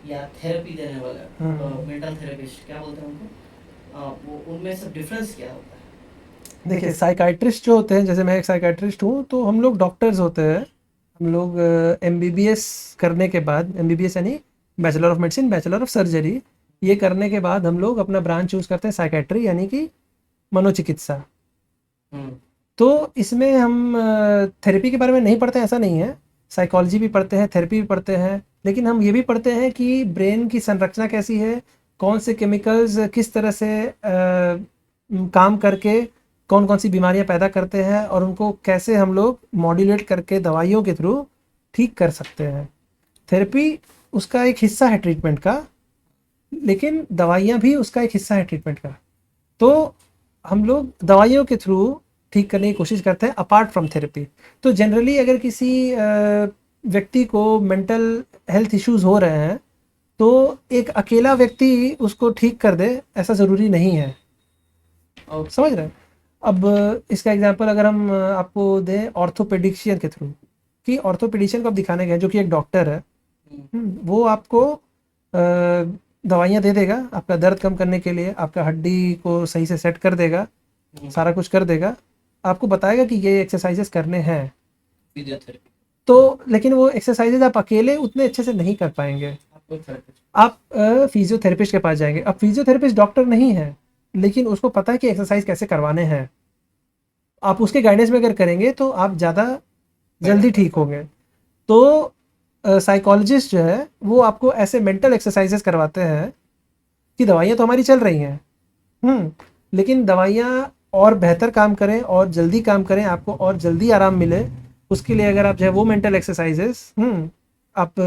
या थेरेपी देने वाला मेंटल थेरेपिस्ट, क्या बोलते हैं उनको, वो उनमें सब डिफरेंस क्या होता है? देखिए साइकाइट्रिस्ट जो होते हैं, जैसे मैं एक साइकाइट्रिस्ट हूँ, तो हम लोग डॉक्टर्स होते हैं, हम लोग एमबीबीएस करने के बाद, एमबीबीएस यानी bachelor of medicine, bachelor of surgery, ये करने के बाद हम लोग अपना ब्रांच चूज करते हैं साइकाइट्री यानी कि मनोचिकित्सा। तो इसमें हम थेरेपी के बारे में नहीं पढ़ते हैं, ऐसा नहीं है, साइकोलॉजी भी पढ़ते हैं, थेरेपी भी पढ़ते हैं, लेकिन हम ये भी पढ़ते हैं कि ब्रेन की संरचना कैसी है, कौन से केमिकल्स किस तरह से काम करके कौन कौन सी बीमारियां पैदा करते हैं और उनको कैसे हम लोग मॉड्यूलेट करके दवाइयों के थ्रू ठीक कर सकते हैं। थेरेपी उसका एक हिस्सा है ट्रीटमेंट का, लेकिन दवाइयाँ भी उसका एक हिस्सा है ट्रीटमेंट का। तो हम लोग दवाइयों के थ्रू ठीक करने की कोशिश करते हैं अपार्ट फ्रॉम थेरेपी। तो जनरली अगर किसी व्यक्ति को मेंटल हेल्थ इश्यूज हो रहे हैं तो एक अकेला व्यक्ति उसको ठीक कर दे ऐसा ज़रूरी नहीं है, समझ रहे हैं। अब इसका एग्जांपल अगर हम आपको दें ऑर्थोपेडिशियन के थ्रू, कि ऑर्थोपेडिशियन को आप दिखाने गए जो कि एक डॉक्टर है, वो आपको दवाइयाँ दे देगा आपका दर्द कम करने के लिए, आपका हड्डी को सही से सेट कर देगा, सारा कुछ कर देगा, आपको बताएगा कि ये एक्सरसाइजेस करने हैं, फिजियोथेरेपी। तो लेकिन वो एक्सरसाइजेज आप अकेले उतने अच्छे से नहीं कर पाएंगे, आप फिजियोथेरेपिस्ट के पास जाएंगे। अब फिजियोथेरेपिस्ट डॉक्टर नहीं है, लेकिन उसको पता है कि एक्सरसाइज कैसे करवाने हैं, आप उसके गाइडेंस में अगर करेंगे तो आप ज़्यादा जल्दी ठीक होंगे। तो साइकोलॉजिस्ट जो है वो आपको ऐसे मेंटल एक्सरसाइजेस करवाते हैं कि दवाइयाँ तो हमारी चल रही हैं, लेकिन दवाइयाँ और बेहतर काम करें और जल्दी काम करें, आपको और जल्दी आराम मिले, उसके लिए अगर आप जो है वो मेंटल एक्सरसाइजेस आप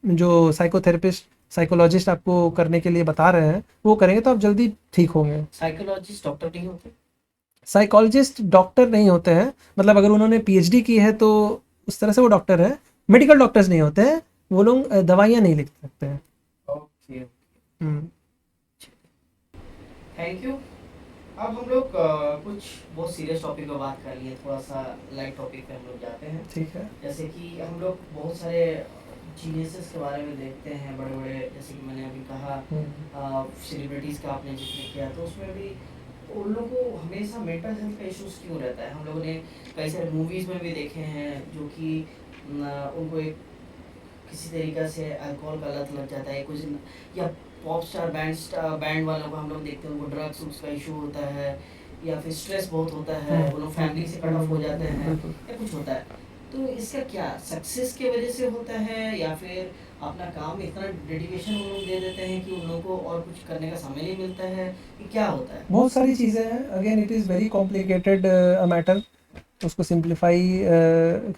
जो साइकोथेरेपिस्ट साइकोलॉजिस्ट आपको करने के लिए बता रहे हैं वो करेंगे तो आप जल्दी ठीक होंगे। साइकोलॉजिस्ट डॉक्टर नहीं होते? साइकोलॉजिस्ट डॉक्टर नहीं होते हैं, मतलब अगर उन्होंने पीएचडी की है तो उस तरह से वो डॉक्टर है। मेडिकल डॉक्टर्स नहीं होते हैं वो लोग, दवाइयाँ नहीं लिख सकते हैं। Okay, hmm, thank you. अब हम लोग कुछ बहुत सीरियस टॉपिक पे बात कर लिए, थोड़ा सा लाइट टॉपिक पे हम लोग जाते हैं। ठीक है। जैसे कि हम लोग बहुत सारे जीनियसेस के बारे में देखते हैं, बड़े बड़े, जैसे कि मैंने अभी कहा सेलिब्रिटीज़ का आपने जिक्र किया, तो उसमें भी उन लोगों को हमेशा मेंटल हेल्थ का इश्यूज क्यों रहता है? हम लोगों ने कई सारे मूवीज़ में भी देखे हैं जो कि उनको एक किसी तरीक़े से अल्कोहल का लत लग जाता है कुछ, या पॉप स्टार बैंड वालों को हम लोग देखते हैं, उनको ड्रग्स उग्स का इशू होता है, या फिर स्ट्रेस बहुत होता है, वो लोग फैमिली से कट ऑफ हो जाते हैं, बिल्कुल। या कुछ होता है। तो इसका क्या सक्सेस की वजह से होता है, या फिर अपना काम में इतना डेडिकेशन वो लोग दे देते हैं कि उन लोगों को और कुछ करने का समय नहीं मिलता है, कि क्या होता है? बहुत सारी चीज़ें हैं, again it is very complicated matter. उसको सिंप्लीफाई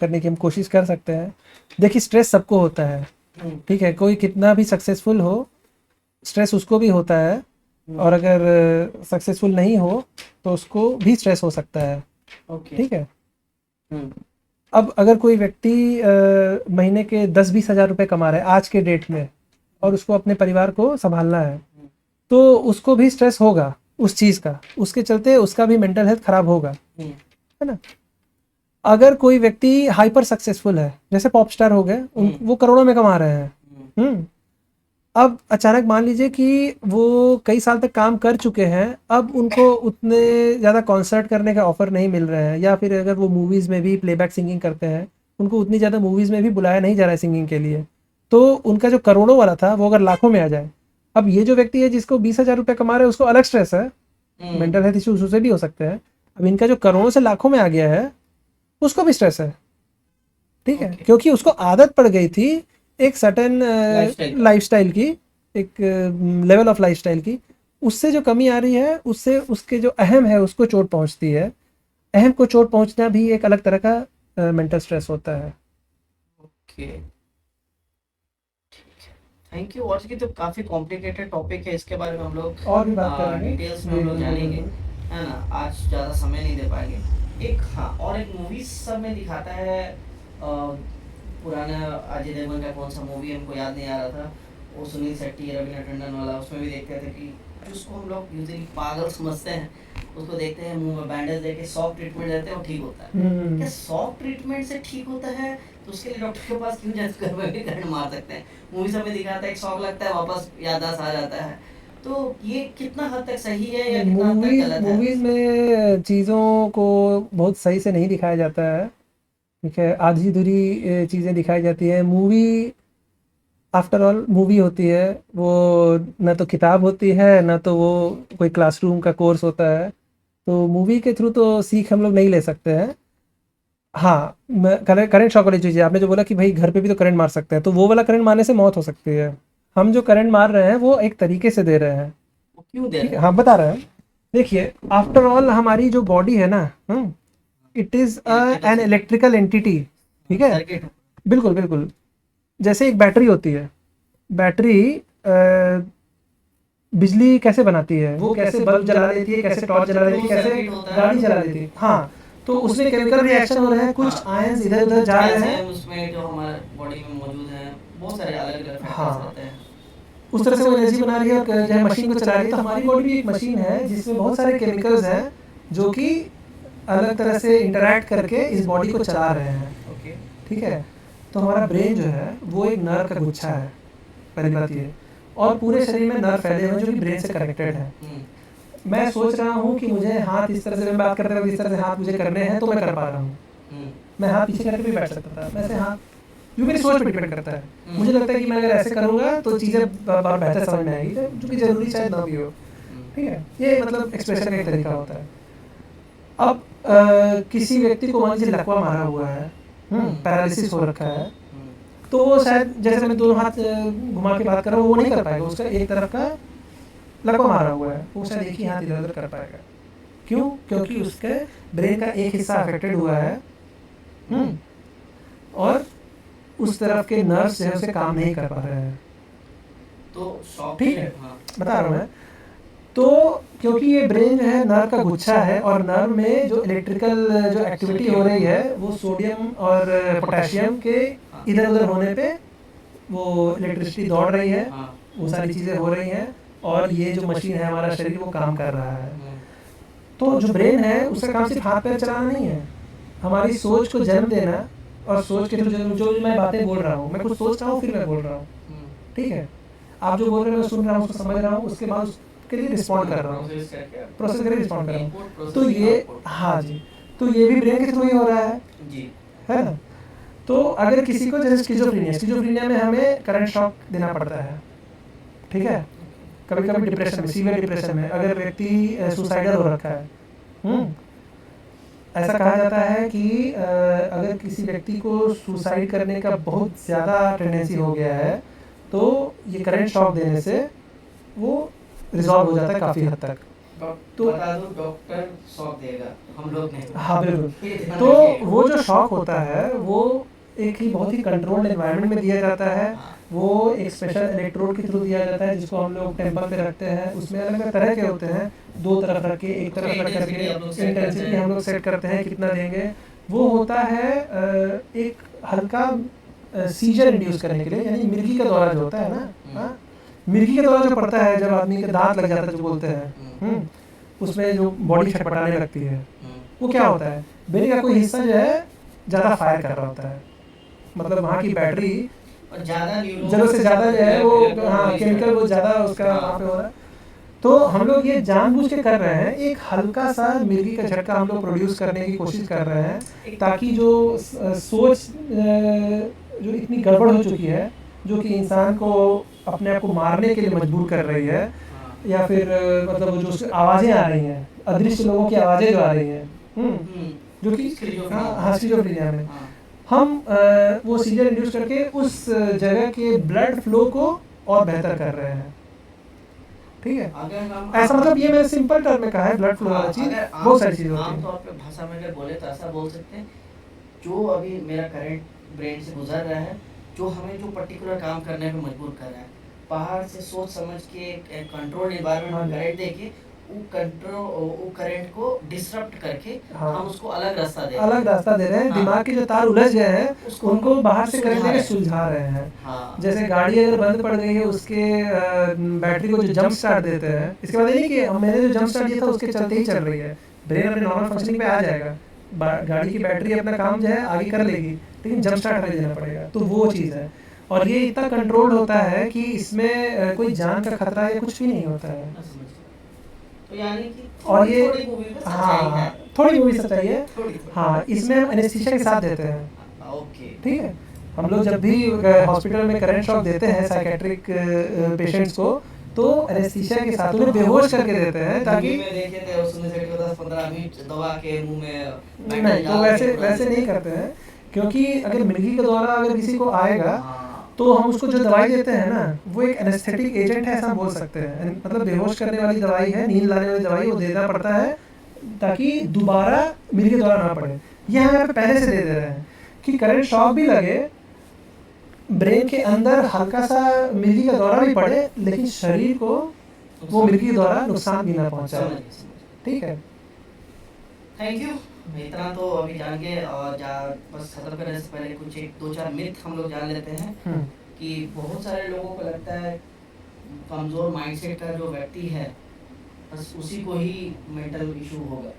करने की हम कोशिश कर सकते हैं। देखिए स्ट्रेस सबको होता है, ठीक है, कोई कितना भी सक्सेसफुल हो स्ट्रेस उसको भी होता है, और अगर सक्सेसफुल नहीं हो तो उसको भी स्ट्रेस हो सकता है। ओके। ठीक है। अब अगर कोई व्यक्ति महीने के 10-20 हज़ार रुपये कमा रहा है आज के डेट में, और उसको अपने परिवार को संभालना है, तो उसको भी स्ट्रेस होगा उस चीज़ का, उसके चलते उसका भी मेंटल हेल्थ खराब होगा, है ना। अगर कोई व्यक्ति हाइपर सक्सेसफुल है, जैसे पॉप स्टार हो गए, वो करोड़ों में कमा रहे हैं, अब अचानक मान लीजिए कि वो कई साल तक काम कर चुके हैं, अब उनको उतने ज़्यादा कॉन्सर्ट करने का ऑफर नहीं मिल रहे हैं, या फिर अगर वो मूवीज़ में भी प्लेबैक सिंगिंग करते हैं, उनको उतनी ज़्यादा मूवीज़ में भी बुलाया नहीं जा रहा है सिंगिंग के लिए, तो उनका जो करोड़ों वाला था वो अगर लाखों में आ जाए। अब ये जो व्यक्ति है जिसको 20,000 रुपये कमा रहे हैं उसको अलग स्ट्रेस है, मेंटल हेल्थ इशूज उससे भी हो सकते हैं। अब इनका जो करोड़ों से लाखों में आ गया है उसको भी स्ट्रेस है, ठीक है, क्योंकि उसको आदत पड़ गई थी एक सर्टेन लाइफस्टाइल की, एक लेवल ऑफ लाइफस्टाइल की, उससे जो कमी आ रही है उससे उसके जो अहम है उसको चोट पहुंचती है। अहम को चोट पहुंचना भी एक अलग तरह का मेंटल स्ट्रेस होता है। Okay, thank you. और की तो काफ़ी कॉम्प्लिकेटेड टॉपिक है, इसके बारे में हम लोग और भी बात करेंगे, डिटेल्स में हम लोग जानेंगे, है ना। आज ज़्यादा समय नहीं दे पाएंगे। एक हाँ, और एक मूवी सब में दिखाता है, पुराना अजय देवगन का कौन सा मूवी हमको याद नहीं आ रहा था, वो सुनील शेट्टी रवीना टंडन वाला, उसमें भी देखते थे कि जिसको हम लोग यूजली पागल समझते हैं, उसको देखते हैं मुंह में बैंडेज देके सॉफ्ट ट्रीटमेंट देते हैं वो ठीक होता है। क्या सॉफ्ट ट्रीटमेंट से ठीक होता है? तो उसके लिए डॉक्टर के पास क्यों जाते, घर में भी करंट मार सकते हैं। मूवी सब में दिखाता है एक शॉक लगता है वापस याददाश्त आ जाता है, तो ये कितना हद तक सही है या कितना हद तक गलत है? मूवीज में चीज़ों को बहुत सही से नहीं दिखाया जाता है, ठीक है, आधी अधूरी चीज़ें दिखाई जाती है। मूवी आफ्टर ऑल मूवी होती है, वो ना तो किताब होती है ना तो वो कोई क्लासरूम का कोर्स होता है, तो मूवी के थ्रू तो सीख हम लोग नहीं ले सकते हैं। हाँ, करंट साइकोलॉजी, आपने जो बोला कि भाई घर पे भी तो करंट मार सकते हैं, तो वो वाला करंट मारने से मौत हो सकती है। हम जो करंट मार रहे हैं वो एक तरीके से दे रहे हैं, वो क्यों दे ठीक रहे है, हैं? हाँ बता रहे हैं। देखिए आफ्टर ऑल हमारी जो बॉडी है ना, it is an electrical entity, ठीक है, सर्किट। बिल्कुल बिल्कुल। जैसे एक बैटरी होती है, बैटरी बिजली कैसे बनाती है, वो कैसे बल्ब जला लेती है, कैसे टॉर्च जला लेती है, कैसे गाड़ी चला लेती है, हाँ, तो उसमें केमिकल रिएक्शन हो रहे हैं, कुछ आयंस इधर उधर जा रहे हैं, उसमें जो हमारे बॉडी में मौजूद हैं बहुत सारे अलग अलग हाँ, फैक्टर्स रहते हैं, उस तरह से वो एनर्जी बना रही है और जो है मशीन को चला रही है। तो हमारी बॉडी भी एक मशीन है जिसमें बहुत सारे केमिकल्स हैं जो कि अलग तरह से इंटरैक्ट करके इस बॉडी को चला रहे हैं, ओके। ठीक है। तो हमारा ब्रेन जो है वो एक नर्व का गुच्छा है, पहली बात ये, और पूरे शरीर में नर्व फैले हुए हैं जो कि ब्रेन से कनेक्टेड है। मैं सोच रहा हूँ कि मुझे हाथ इस तरह से, मैं बात करते वक्त इस तरह से हाथ मुझे करने हैं तो मैं कर पा रहा हूँ, मैं हाथ पीछे करके भी बैठ सकता था, मैं ऐसे हाथ, जो मेरी सोच पर डिपेंड करता है। मुझे लगता है कि मैं अगर ऐसे करूँगा तो चीज़ें बहुत बेहतर समझ में आएगी, जो कि ज़रूरी शायद ना भी हो, ठीक है, ये मतलब एक्सप्रेशन का एक तरीका होता है। अब किसी व्यक्ति को मान लीजिए लकवा मारा हुआ है, पैरालिसिस हो रखा है, तो वो शायद, जैसे मैं दोनों हाथ घुमा के बात कर रहा हूँ, वो नहीं कर पाएगा, उसका एक तरफ का लकवा मारा हुआ है, वो शायद एक ही हाथ इधर उधर कर पाएगा। क्यों? क्योंकि उसके ब्रेन का एक हिस्सा अफेक्टेड हुआ है, और उस तरफ के नर्व्स जो है उसे काम नहीं कर पा रहे हैं। तो शॉक ठीक है, हाँ बता रहा हूँ मैं। तो क्योंकि ये ब्रेन जो है नर्व का गुच्छा है, और नर्व में जो इलेक्ट्रिकल जो एक्टिविटी हो रही है वो सोडियम और पोटेशियम के हाँ इधर उधर होने पे वो इलेक्ट्रिसिटी दौड़ रही है, हाँ वो सारी चीज़ें हो रही हैं, और ये जो मशीन है हमारा शरीर वो काम कर रहा है। तो जो ब्रेन है उसका काम सिर्फ हाथ पैर चलाना नहीं है, हमारी सोच को जन्म देना, और सोच के थ्रू जो मैं बातें बोल रहा हूँ, मैं कुछ सोच रहा हूँ फिर मैं बोल रहा हूँ, ठीक है, आप जो बोल रहे हो मैं सुन रहा हूँ, उसको समझ रहा हूँ, उसके बाद उसके लिए रिस्पॉन्ड कर रहा हूँ, प्रोसेस करके रिस्पॉन्ड कर रहा हूँ। तो ये, हाँ जी, तो ये भी ब्रेन के थ्रू ही हो रहा है जी है ना। तो अगर किसी को जैसे स्किज़ोफ्रेनिया में हमें करंट शॉक देना पड़ता है, ठीक है, कभी कभी डिप्रेशन में, सीवियर डिप्रेशन में अगर व्यक्ति सुसाइडल हो रखा है, ऐसा कहा जाता है कि अगर किसी व्यक्ति को सुसाइड करने का बहुत ज़्यादा टेंडेंसी हो गया है तो ये करंट शॉक देने से वो रिजॉल्व हो जाता है काफ़ी हद तक। तो बता दो डॉक्टर शॉक देगा, हम लोग नहीं। हाँ बिल्कुल। तो वो जो शॉक होता है वो एक ही बहुत ही कंट्रोल्ड एनवायरनमेंट में दिया जाता है, वो एक स्पेशल इलेक्ट्रोड के थ्रू दिया जाता है जिसको हम लोग टेम्पल पे रखते हैं, उसमें अलग अलग तरह के होते हैं, दो तरफ रख के, एक तरफ रख करके इंटेंसिटी हम लोग सेट करते हैं कितना देंगे। वो होता है एक हल्का सीजर इंड्यूस करने के लिए, यानी मिर्गी का दौरा जो होता है ना, हाँ, मिर्गी का दौरा जो पड़ता है जब आदमी के दांत लग जाता है जो बोलते हैं, उसमें जो बॉडी छटपटाने लगती है, वो क्या होता है, ब्रेन का कोई हिस्सा जो है ज़्यादा फायर कर रहा होता है, मतलब वहाँ की बैटरी और ज़्यादा जरूरत से ज़्यादा जो है वो, हाँ, केमिकल वो ज़्यादा उसका वहाँ पे हो रहा है। तो हम लोग ये जानबूझ के कर रहे हैं, एक हल्का सा मिर्गी का झटका हम लोग प्रोड्यूस करने की कोशिश कर रहे हैं, ताकि जो सोच जो इतनी गड़बड़ हो चुकी है, जो कि इंसान को अपने आप को मारने के लिए मजबूर कर रही है, या फिर मतलब जो आवाज़ें आ रही हैं, अदृश्य लोगों की आवाज़ें जो आ रही हैं, जो कि हाँ स्किज़ोफ्रेनिया में हम वो सीजर इंड्यूस करके उस जगह के ब्लड फ्लो को और बेहतर कर रहे हैं, ठीक है। अगर हम ऐसा मतलब ये मैंने सिंपल टर्म में कहा है, ब्लड फ्लो वाला चीज़ बहुत सारी चीज़ होती है। आमतौर पे भाषा में अगर बोले तो ऐसा बोल सकते हैं, जो अभी मेरा करंट ब्रेन से गुजर रहा है, जो हमें जो पर्टिकुलर काम करने पे मजबूर कर रहा है, बाहर से सोच समझ के एक कंट्रोल एनवायरनमेंट में करंट दे के वो करंट को डिसरप्ट करके हाँ, हम उसको अलग रास्ता दे अलग रास्ता दे रहे हैं, दिमाग के जो तार उलझ गए हैं उनको बाहर से करंट देके सुलझा रहे हैं। हाँ जैसे गाड़ी अगर बंद पड़ गई है, उसके बैटरी को जो जंप स्टार्ट देते हैं, इसके बाद ये नहीं कि मैंने जो जंप स्टार्ट दिया था उसके चलते ही चल रही है, ब्रेन अपने नॉर्मल फंक्शनिंग पे आ जाएगा, गाड़ी की बैटरी अपना काम जो है आगे कर लेगी, लेकिन जंप स्टार्ट नहीं देना पड़ेगा, तो वो चीज़ है। और ये इतना कंट्रोल होता है कि इसमें कोई जान का खतरा या कुछ भी नहीं होता है। मैं समझ गया। तो यानी कि और ये थोड़ी मूवी में सच्चाई हाँ है, थोड़ी मूवी सच्चाई है, थोड़ी हाँ, इसमें हम एनेस्थीसिया के साथ देते हैं, ओके ठीक है। हम लोग जब भी हॉस्पिटल में करंट शॉक देते हैं साइकेट्रिक पेशेंट्स को, तो एनेस्थीसिया के साथ उन्हें बेहोश करके देते हैं, ताकि में देखे थे उसमें से 10-15 मिनट दवा के मुंह में नहीं, तो वैसे नहीं करते हैं, क्योंकि अगर मिर्गी के द्वारा अगर किसी को आएगा तो हम उसको जो दवाई देते हैं ना, वो एक एनेस्थेटिक एजेंट है, ऐसा बोल सकते हैं, मतलब बेहोश करने वाली दवाई है, नींद लाने वाली दवाई, वो देना पड़ता है ताकि दोबारा मिर्गी द्वारा ना पड़े। ये हम यहाँ पे पहले से दे दे रहे हैं कि करंट शॉक भी लगे, ब्रेन के अंदर हल्का सा मिर्गी का दौरा भी पड़े, लेकिन शरीर को वो मिर्गी के द्वारा नुकसान भी ना पहुँचाए, ठीक है। Thank you. इतना तो अभी जान गए, और बस खत्म करने से पहले कुछ 1-2-4 मिथ हम लोग जान लेते हैं कि बहुत सारे लोगों को लगता है कमज़ोर माइंडसेट का जो व्यक्ति है बस उसी को ही मेंटल इशू होगा,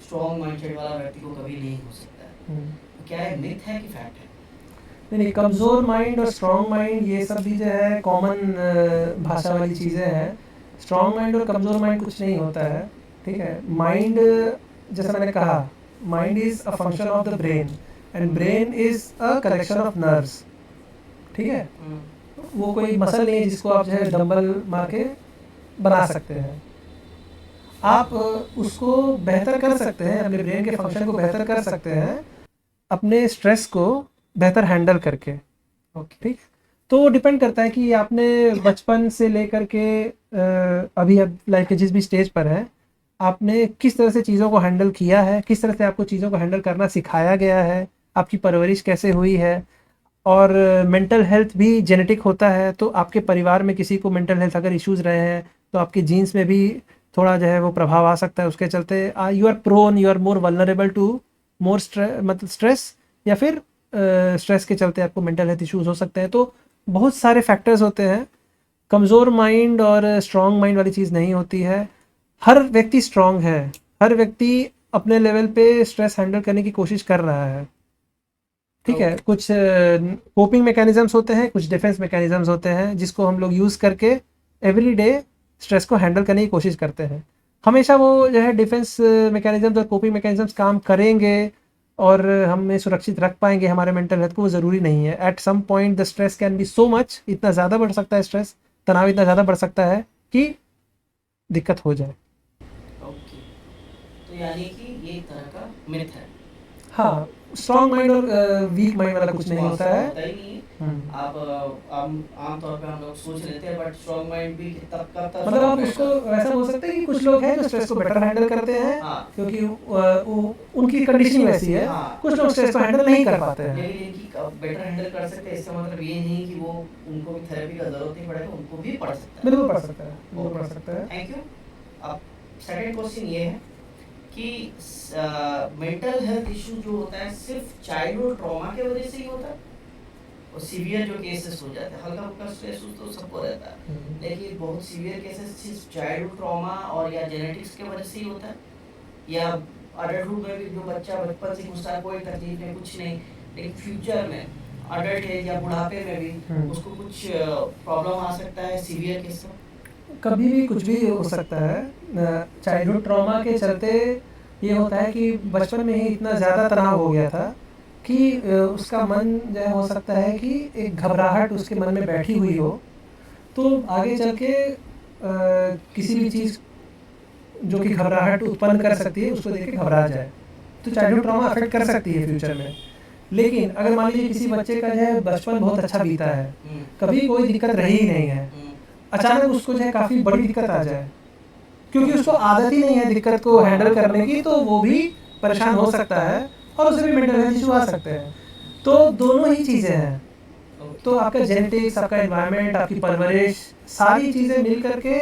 स्ट्रॉन्ग माइंडसेट वाला व्यक्ति को कभी नहीं हो सकता है। तो क्या है, मिथ है कि फैक्ट है? नहीं, कमज़ोर माइंड और स्ट्रॉन्ग माइंड ये सब चीज़ें हैं, कॉमन भाषा वाली चीज़ें हैं। स्ट्रॉन्ग माइंड और कमज़ोर माइंड कुछ नहीं होता है, ठीक है। माइंड, जैसा मैंने कहा, mind is a function of the brain, and brain is a collection of nerves, ठीक है। वो कोई मसल नहीं है जिसको आप जो है डंबल मार के बना सकते हैं। आप उसको बेहतर कर सकते हैं, अपने ब्रेन के फंक्शन को बेहतर कर सकते हैं अपने स्ट्रेस को बेहतर हैंडल करके, ठीक। तो डिपेंड करता है कि आपने बचपन से लेकर के अभी अब लाइफ के जिस भी स्टेज पर है, आपने किस तरह से चीज़ों को हैंडल किया है, किस तरह से आपको चीज़ों को हैंडल करना सिखाया गया है, आपकी परवरिश कैसे हुई है, और मेंटल हेल्थ भी जेनेटिक होता है, तो आपके परिवार में किसी को मेंटल हेल्थ अगर इश्यूज रहे हैं तो आपके जीन्स में भी थोड़ा जो है वो प्रभाव आ सकता है, उसके चलते you are prone, you are more vulnerable to more मतलब स्ट्रेस, या फिर स्ट्रेस के चलते आपको मेंटल हेल्थ इश्यूज हो सकते हैं। तो बहुत सारे फैक्टर्स होते हैं, कमज़ोर माइंड और स्ट्रॉन्ग माइंड वाली चीज़ नहीं होती है। हर व्यक्ति स्ट्रॉन्ग है, हर व्यक्ति अपने लेवल पे स्ट्रेस हैंडल करने की कोशिश कर रहा है, ठीक है। कुछ कोपिंग मैकेनिज्म्स होते हैं, कुछ डिफेंस मैकेनिज्म्स होते हैं जिसको हम लोग यूज़ करके एवरी डे स्ट्रेस को हैंडल करने की कोशिश करते हैं। हमेशा वो जो है डिफेंस मैकेनिज्म्स और कोपिंग मैकेनिज्म्स काम करेंगे और हमें सुरक्षित रख पाएंगे हमारे मेंटल हेल्थ को, वो ज़रूरी नहीं है। At some point the stress can be so much, इतना ज़्यादा बढ़ सकता है स्ट्रेस, तनाव इतना ज़्यादा बढ़ सकता है कि दिक्कत हो जाए। ओके, तो यानी कि ये एक तरह का मिथ है। हाँ, स्ट्रॉन्ग माइंड और वीक माइंड वाला कुछ नहीं होता वास्तव में है। होता ही नहीं है। हम्म। आप आमतौर पे हम लोग सोच लेते हैं, बट स्ट्रॉन्ग माइंड भी तब कब तक मतलब आप स्ट्रॉन्ग उसको रहेगा। वैसा बोल सकते हैं कि कुछ लोग हैं जो स्ट्रेस को बेटर हैंडल करते हैं हाँ क्योंकि उनकी कंडीशन वैसी है। हाँ, कुछ लोग स्ट्रेस को हैंडल नहीं कर पाते हैं। लेकिन इनकी बेटर हैंडल कर सकते हैं, इसका मतलब ये नहीं कि वो उनको भी थेरेपी का जरूरत नहीं पड़ेगा, उनको भी पड़ सकता है। बिल्कुल पढ़ सकता है, बिल्कुल पढ़ सकता है। Thank you. अब सेकंड क्वेश्चन ये है कि मेंटल हेल्थ इशू जो होता है सिर्फ चाइल्डहुड ट्रॉमा के वजह से ही होता है, और सीवियर जो केसेस हो जाते हैं, हल्का फुल्का स्ट्रेस तो सबको रहता है, लेकिन बहुत सीवियर केसेस सिर्फ चाइल्डहुड ट्रॉमा और या जेनेटिक्स के वजह से ही होता है, या अडल्टहुड में भी जो बच्चा बचपन से घुसता है कोई तकलीफ नहीं कुछ नहीं, लेकिन फ्यूचर में अडल्ट एज या बुढ़ापे में भी उसको कुछ प्रॉब्लम आ सकता है सीवियर केस में। कभी भी कुछ भी हो सकता है। चाइल्डहुड ट्रॉमा के चलते ये होता है कि बचपन में ही इतना ज़्यादा तनाव हो गया था कि उसका मन जो है हो सकता है कि एक घबराहट उसके मन में बैठी हुई हो, तो आगे चल के किसी भी चीज़ जो कि घबराहट उत्पन्न कर सकती है उसको देख के घबरा जाए, तो चाइल्डहुड ट्रॉमा अफेक्ट कर सकती है फ्यूचर में। लेकिन अगर मान लीजिए किसी बच्चे का जो है बचपन बहुत अच्छा बीता है, कभी कोई दिक्कत रही ही नहीं है, अचानक उसको जो है काफ़ी बड़ी दिक्कत आ जाए क्योंकि उसको आदत ही नहीं है दिक्कत को हैंडल करने की, तो वो भी परेशान हो सकता है और उसे भी मेंटल हेल्थ इशू आ सकते हैं। तो दोनों ही चीज़ें हैं। तो आपका जेनेटिक्स, आपका एनवायरनमेंट, आपकी परवरिश, सारी चीज़ें मिल करके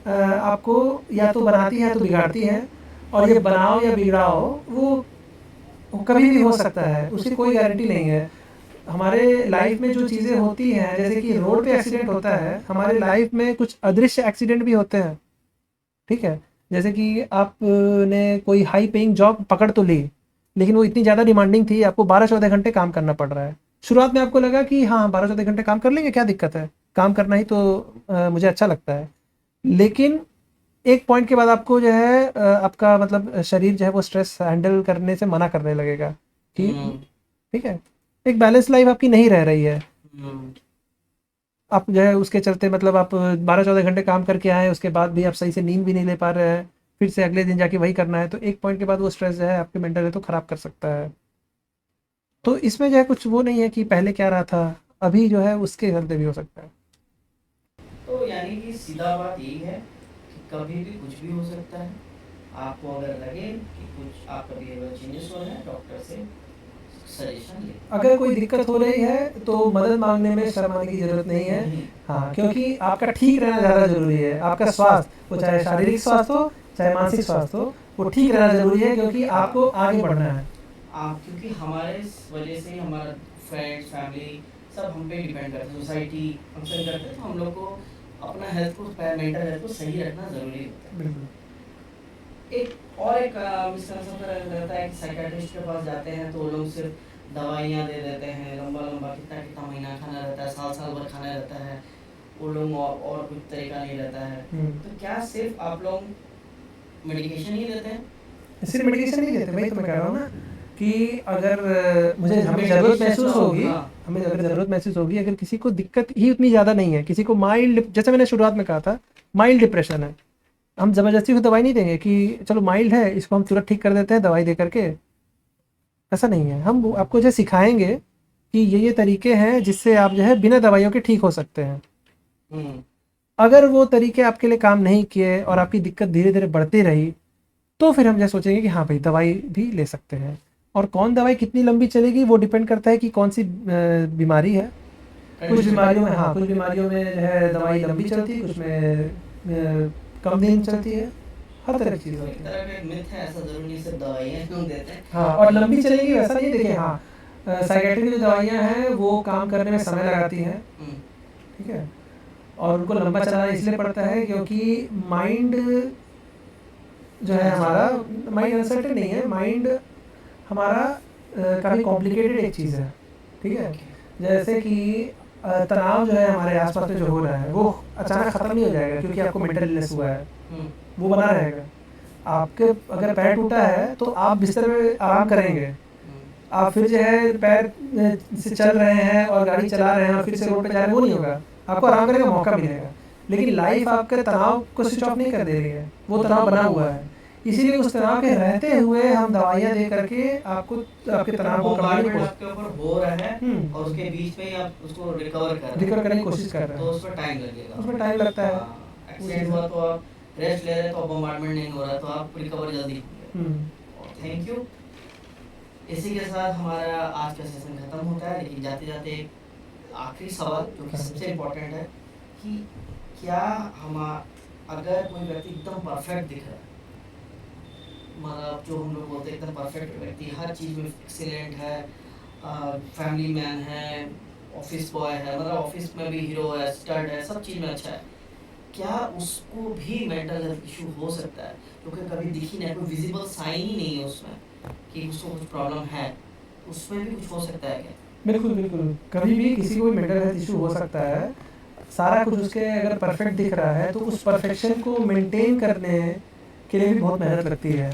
आपको या तो बनाती हैं या तो बिगाड़ती हैं। और ये बनाओ या बिगड़ाओ वो कभी भी हो सकता है, उसकी कोई गारंटी नहीं है। हमारे लाइफ में जो चीज़ें होती हैं, जैसे कि रोड पे एक्सीडेंट होता है, हमारे लाइफ में कुछ अदृश्य एक्सीडेंट भी होते हैं, ठीक है। जैसे कि आपने कोई हाई पेइंग जॉब पकड़ तो ली, लेकिन वो इतनी ज़्यादा डिमांडिंग थी, आपको 12-14 घंटे काम करना पड़ रहा है। शुरुआत में आपको लगा कि हाँ 12-14 घंटे काम कर लेंगे, क्या दिक्कत है, काम करना ही तो मुझे अच्छा लगता है। लेकिन एक पॉइंट के बाद आपको जो है आपका मतलब शरीर जो है वो स्ट्रेस हैंडल करने से मना करने लगेगा कि ठीक है, एक बैलेंस लाइफ आपकी नहीं रह रही है। आप जो है उसके चलते मतलब आप 12-14 घंटे काम करके आए, उसके बाद भी आप सही से नींद भी नहीं ले पा रहे हैं, फिर से अगले दिन जाके वही करना है, तो एक पॉइंट के बाद वो स्ट्रेस जो है आपके मेंटल हेल्थ को ख़राब कर सकता है। तो इसमें जो है कुछ वो नहीं है कि पहले क्या रहा था, अभी जो है उसके चलते भी हो सकता है। तो यानी कि सीधा बात यही है कि कभी भी कुछ भी हो सकता है। आपको अगर लगे कि कुछ आपका बिहेवियर चेंजेस हो रहे हैं, डॉक्टर से सजेशन ले। अगर कोई दिक्कत हो रही है तो मदद मांगने में शर्माने की ज़रूरत नहीं है। हाँ, क्योंकि आपका ठीक रहना ज़्यादा ज़रूरी है। आपका स्वास्थ्य, वो चाहे शारीरिक स्वास्थ्य हो चाहे मानसिक स्वास्थ्य हो, वो ठीक रहना ज़रूरी है क्योंकि आपको आगे बढ़ना है। क्योंकि हमारे वजह से हमारा फ्रेंड्स फैमिली सब हम पे डिपेंड करते हैं, सोसाइटी हमसे करते हैं, तो हम लोग को अपना हेल्थ को मेंटल हेल्थ को सही रखना ज़रूरी होता है। बिल्कुल। एक मिसकंसेप्शन रहता है कि साइकियाट्रिस्ट के पास जाते हैं तो वो लोग सिर्फ दवाइयाँ दे देते हैं, लंबा लंबा कितना कितना महीना खाना रहता है, साल साल भर खाना रहता है, वो लोग और कुछ तरीका नहीं रहता है। तो क्या सिर्फ आप लोग मेडिकेशन ही देते हैं? सिर्फ मेडिकेशन नहीं देते, वही तो मैं कह रहा हूँ ना कि अगर हमें ज़रूरत महसूस होगी, हमें अगर ज़रूरत महसूस होगी, अगर किसी को दिक्कत ही उतनी ज़्यादा नहीं है, किसी को माइल्ड, जैसे मैंने शुरुआत में कहा था माइल्ड डिप्रेशन है, हम ज़बरदस्ती को दवाई नहीं देंगे कि चलो माइल्ड है इसको हम तुरंत ठीक कर देते हैं दवाई दे करके। ऐसा नहीं है, हम आपको जो सिखाएंगे कि ये तरीके हैं जिससे आप जो है बिना दवाइयों के ठीक हो सकते हैं। अगर वो तरीके आपके लिए काम नहीं किए और आपकी दिक्कत धीरे धीरे बढ़ती रही, तो फिर हम जो सोचेंगे कि हाँ भाई दवाई भी ले सकते हैं। और कौन दवाई कितनी लंबी चलेगी वो डिपेंड करता है कि कौन सी बीमारी है। कुछ बीमारियों में हाँ, कुछ बीमारियों में जो है दवाई लंबी चलती है, कुछ में कम दिन चलती है, हर तरह की चीज़ तो होती एक है। तरह का एक मिथ है, ऐसा ज़रूरी नहीं सिर्फ दवाइयाँ हम देते हैं। हाँ, और लंबी चलेगी वैसा नहीं, देखिए हाँ, साइकेट्रिक जो दवाइयाँ हैं वो काम करने में समय लगाती हैं, ठीक है, और उनको लंबा चलाना इसलिए पड़ता है क्योंकि माइंड जो है हमारा, माइंड अनसर्टेन नहीं है, माइंड हमारा काफ़ी कॉम्प्लिकेटेड एक चीज़ है, ठीक है। जैसे कि तनाव जो है हमारे आसपास में जो हो रहा है वो अचानक ख़त्म नहीं हो जाएगा क्योंकि आपको मेंटल इलनेस हुआ है, वो बना रहेगा। आपके अगर पैर टूटा है तो आप बिस्तर में आराम करेंगे, आप फिर जो है पैर से चल रहे हैं और गाड़ी चला रहे हैं और फिर से रोड पे जा रहे हैं, वो नहीं होगा, आपको आराम करने का मौका मिलेगा। लेकिन लाइफ आपके तनाव को स्विच ऑफ नहीं कर दे रही है, वो तनाव बना हुआ है, इसीलिए उस तनाव के रहते हुए हम दवाइयाँ दे करके आपको आपके तनाव को कम करने की आपके ऊपर हो रहा है और उसके बीच में ही आप उसको रिकवर करने की कोशिश कर रहे तो हैं, उसमें टाइम लगेगा, उसमें टाइम लगता है। एक्सीडेंट हुआ तो आप रेस्ट ले रहे हैं तो बम्बार्डमेंट नहीं हो रहा तो आप रिकवर जल्दी होंगे। Thank you. इसी के साथ हमारा आज का सेशन खत्म होता है, लेकिन जाते जाते एक आखिरी सवाल जो कि सबसे इम्पोर्टेंट है कि क्या हम अगर कोई व्यक्ति एकदम परफेक्ट दिख रहा है, मतलब जो हम लोग बोलते हैं एकदम परफेक्ट व्यक्ति, हर चीज़ में एक्सीलेंट है, फैमिली मैन है, ऑफिस बॉय है, मतलब ऑफिस में भी हीरो है, स्टड है, सब चीज़ में अच्छा है, क्या उसको भी मेंटल हेल्थ इशू हो सकता है? क्योंकि कभी दिखी नहीं, कोई विजिबल साइन ही नहीं है उसमें कि उसको कुछ प्रॉब्लम है, उसमें भी कुछ हो सकता है क्या? बिल्कुल बिल्कुल, कभी भी किसी को भी मेंटल हेल्थ इशू हो सकता है। सारा कुछ उसके अगर परफेक्ट दिख रहा है तो उस परफेक्शन को मेंटेन करने के लिए भी बहुत मेहनत लगती है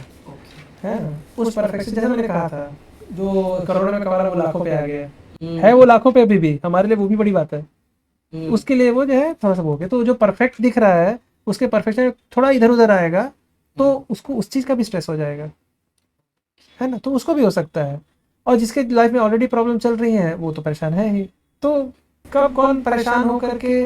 ना। उस परफेक्शन, जैसे मैंने कहा था, जो करोड़ों में कमा रहा वो लाखों पे आ गया है, वो लाखों पे अभी भी, हमारे लिए वो भी बड़ी बात है। उसके लिए वो जो है थोड़ा सा हो गया, तो जो परफेक्ट दिख रहा है उसके परफेक्शन थोड़ा इधर उधर आएगा तो उसको उस चीज़ का भी स्ट्रेस हो जाएगा, है ना, तो उसको भी हो सकता है। और जिसके लाइफ में ऑलरेडी प्रॉब्लम चल रही है वो तो परेशान है ही। तो कब कौन परेशान हो करके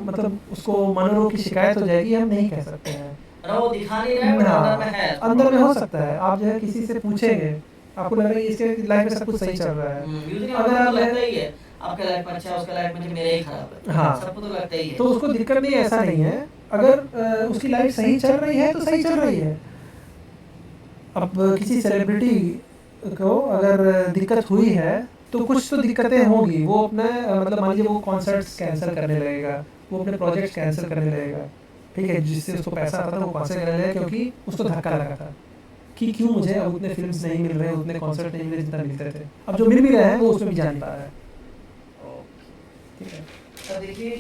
मतलब उसको मनोरोग की शिकायत हो जाएगी हम नहीं कह सकते हैं। वो दिखा नहीं रहा है, बट अंदर में है, अंदर में हो सकता है। आप जो है किसी से पूछेंगे, आपको लग रहा है इसके लाइफ में सब कुछ सही चल रहा है, अगर आप लगता ही है आपके लाइफ में अच्छा है, उसका लाइफ में मेरा ही खराब है, हाँ, सबको तो लगता ही है, तो उसको दिक्कत नहीं है, ऐसा नहीं है। अगर उसकी लाइफ सही चल रही है तो सही चल रही है। अब किसी सेलिब्रिटी को अगर दिक्कत हुई है तो कुछ तो दिक्कतें होंगी, वो अपने मतलब मान लीजिए वो कॉन्सर्ट्स कैंसिल करने लगेगा, वो अपने प्रोजेक्ट्स कैंसिल करने लगेगा, ठीक है, जिससे उसको पैसा आता था वो कैंसिल करने लगेगा क्योंकि उसको धक्का लगा था कि क्यों मुझे अब उतने फिल्म्स नहीं मिल रहे, उतने कॉन्सर्ट नहीं मिल रहे जितना मिलते थे, अब जो मिल भी रहे हैं वो उसमें भी जा नहीं पा रहा है। ठीक है, तो देखिए,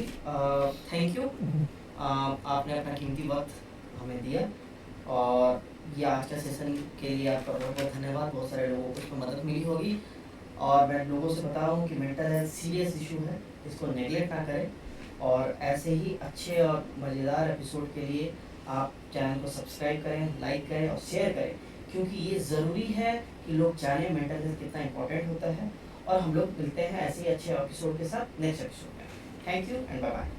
थैंक यू, आपने अपना कीमती वक्त हमें दिया और ये आज का सेशन के लिए आपका बहुत बहुत धन्यवाद। बहुत सारे लोगों को इसमें मदद मिली होगी और मैं लोगों से बता रहा हूँ कि मेंटल हेल्थ सीरियस इशू है, इसको नेगलेक्ट ना करें और ऐसे ही अच्छे और मज़ेदार एपिसोड के लिए आप चैनल को सब्सक्राइब करें, लाइक करें और शेयर करें, क्योंकि ये ज़रूरी है कि लोग जानें मेंटल हेल्थ कितना इंपॉर्टेंट होता है। और हम लोग मिलते हैं ऐसे ही अच्छे एपिसोड के साथ नेक्स्ट एपिसोड में। Thank you and bye bye.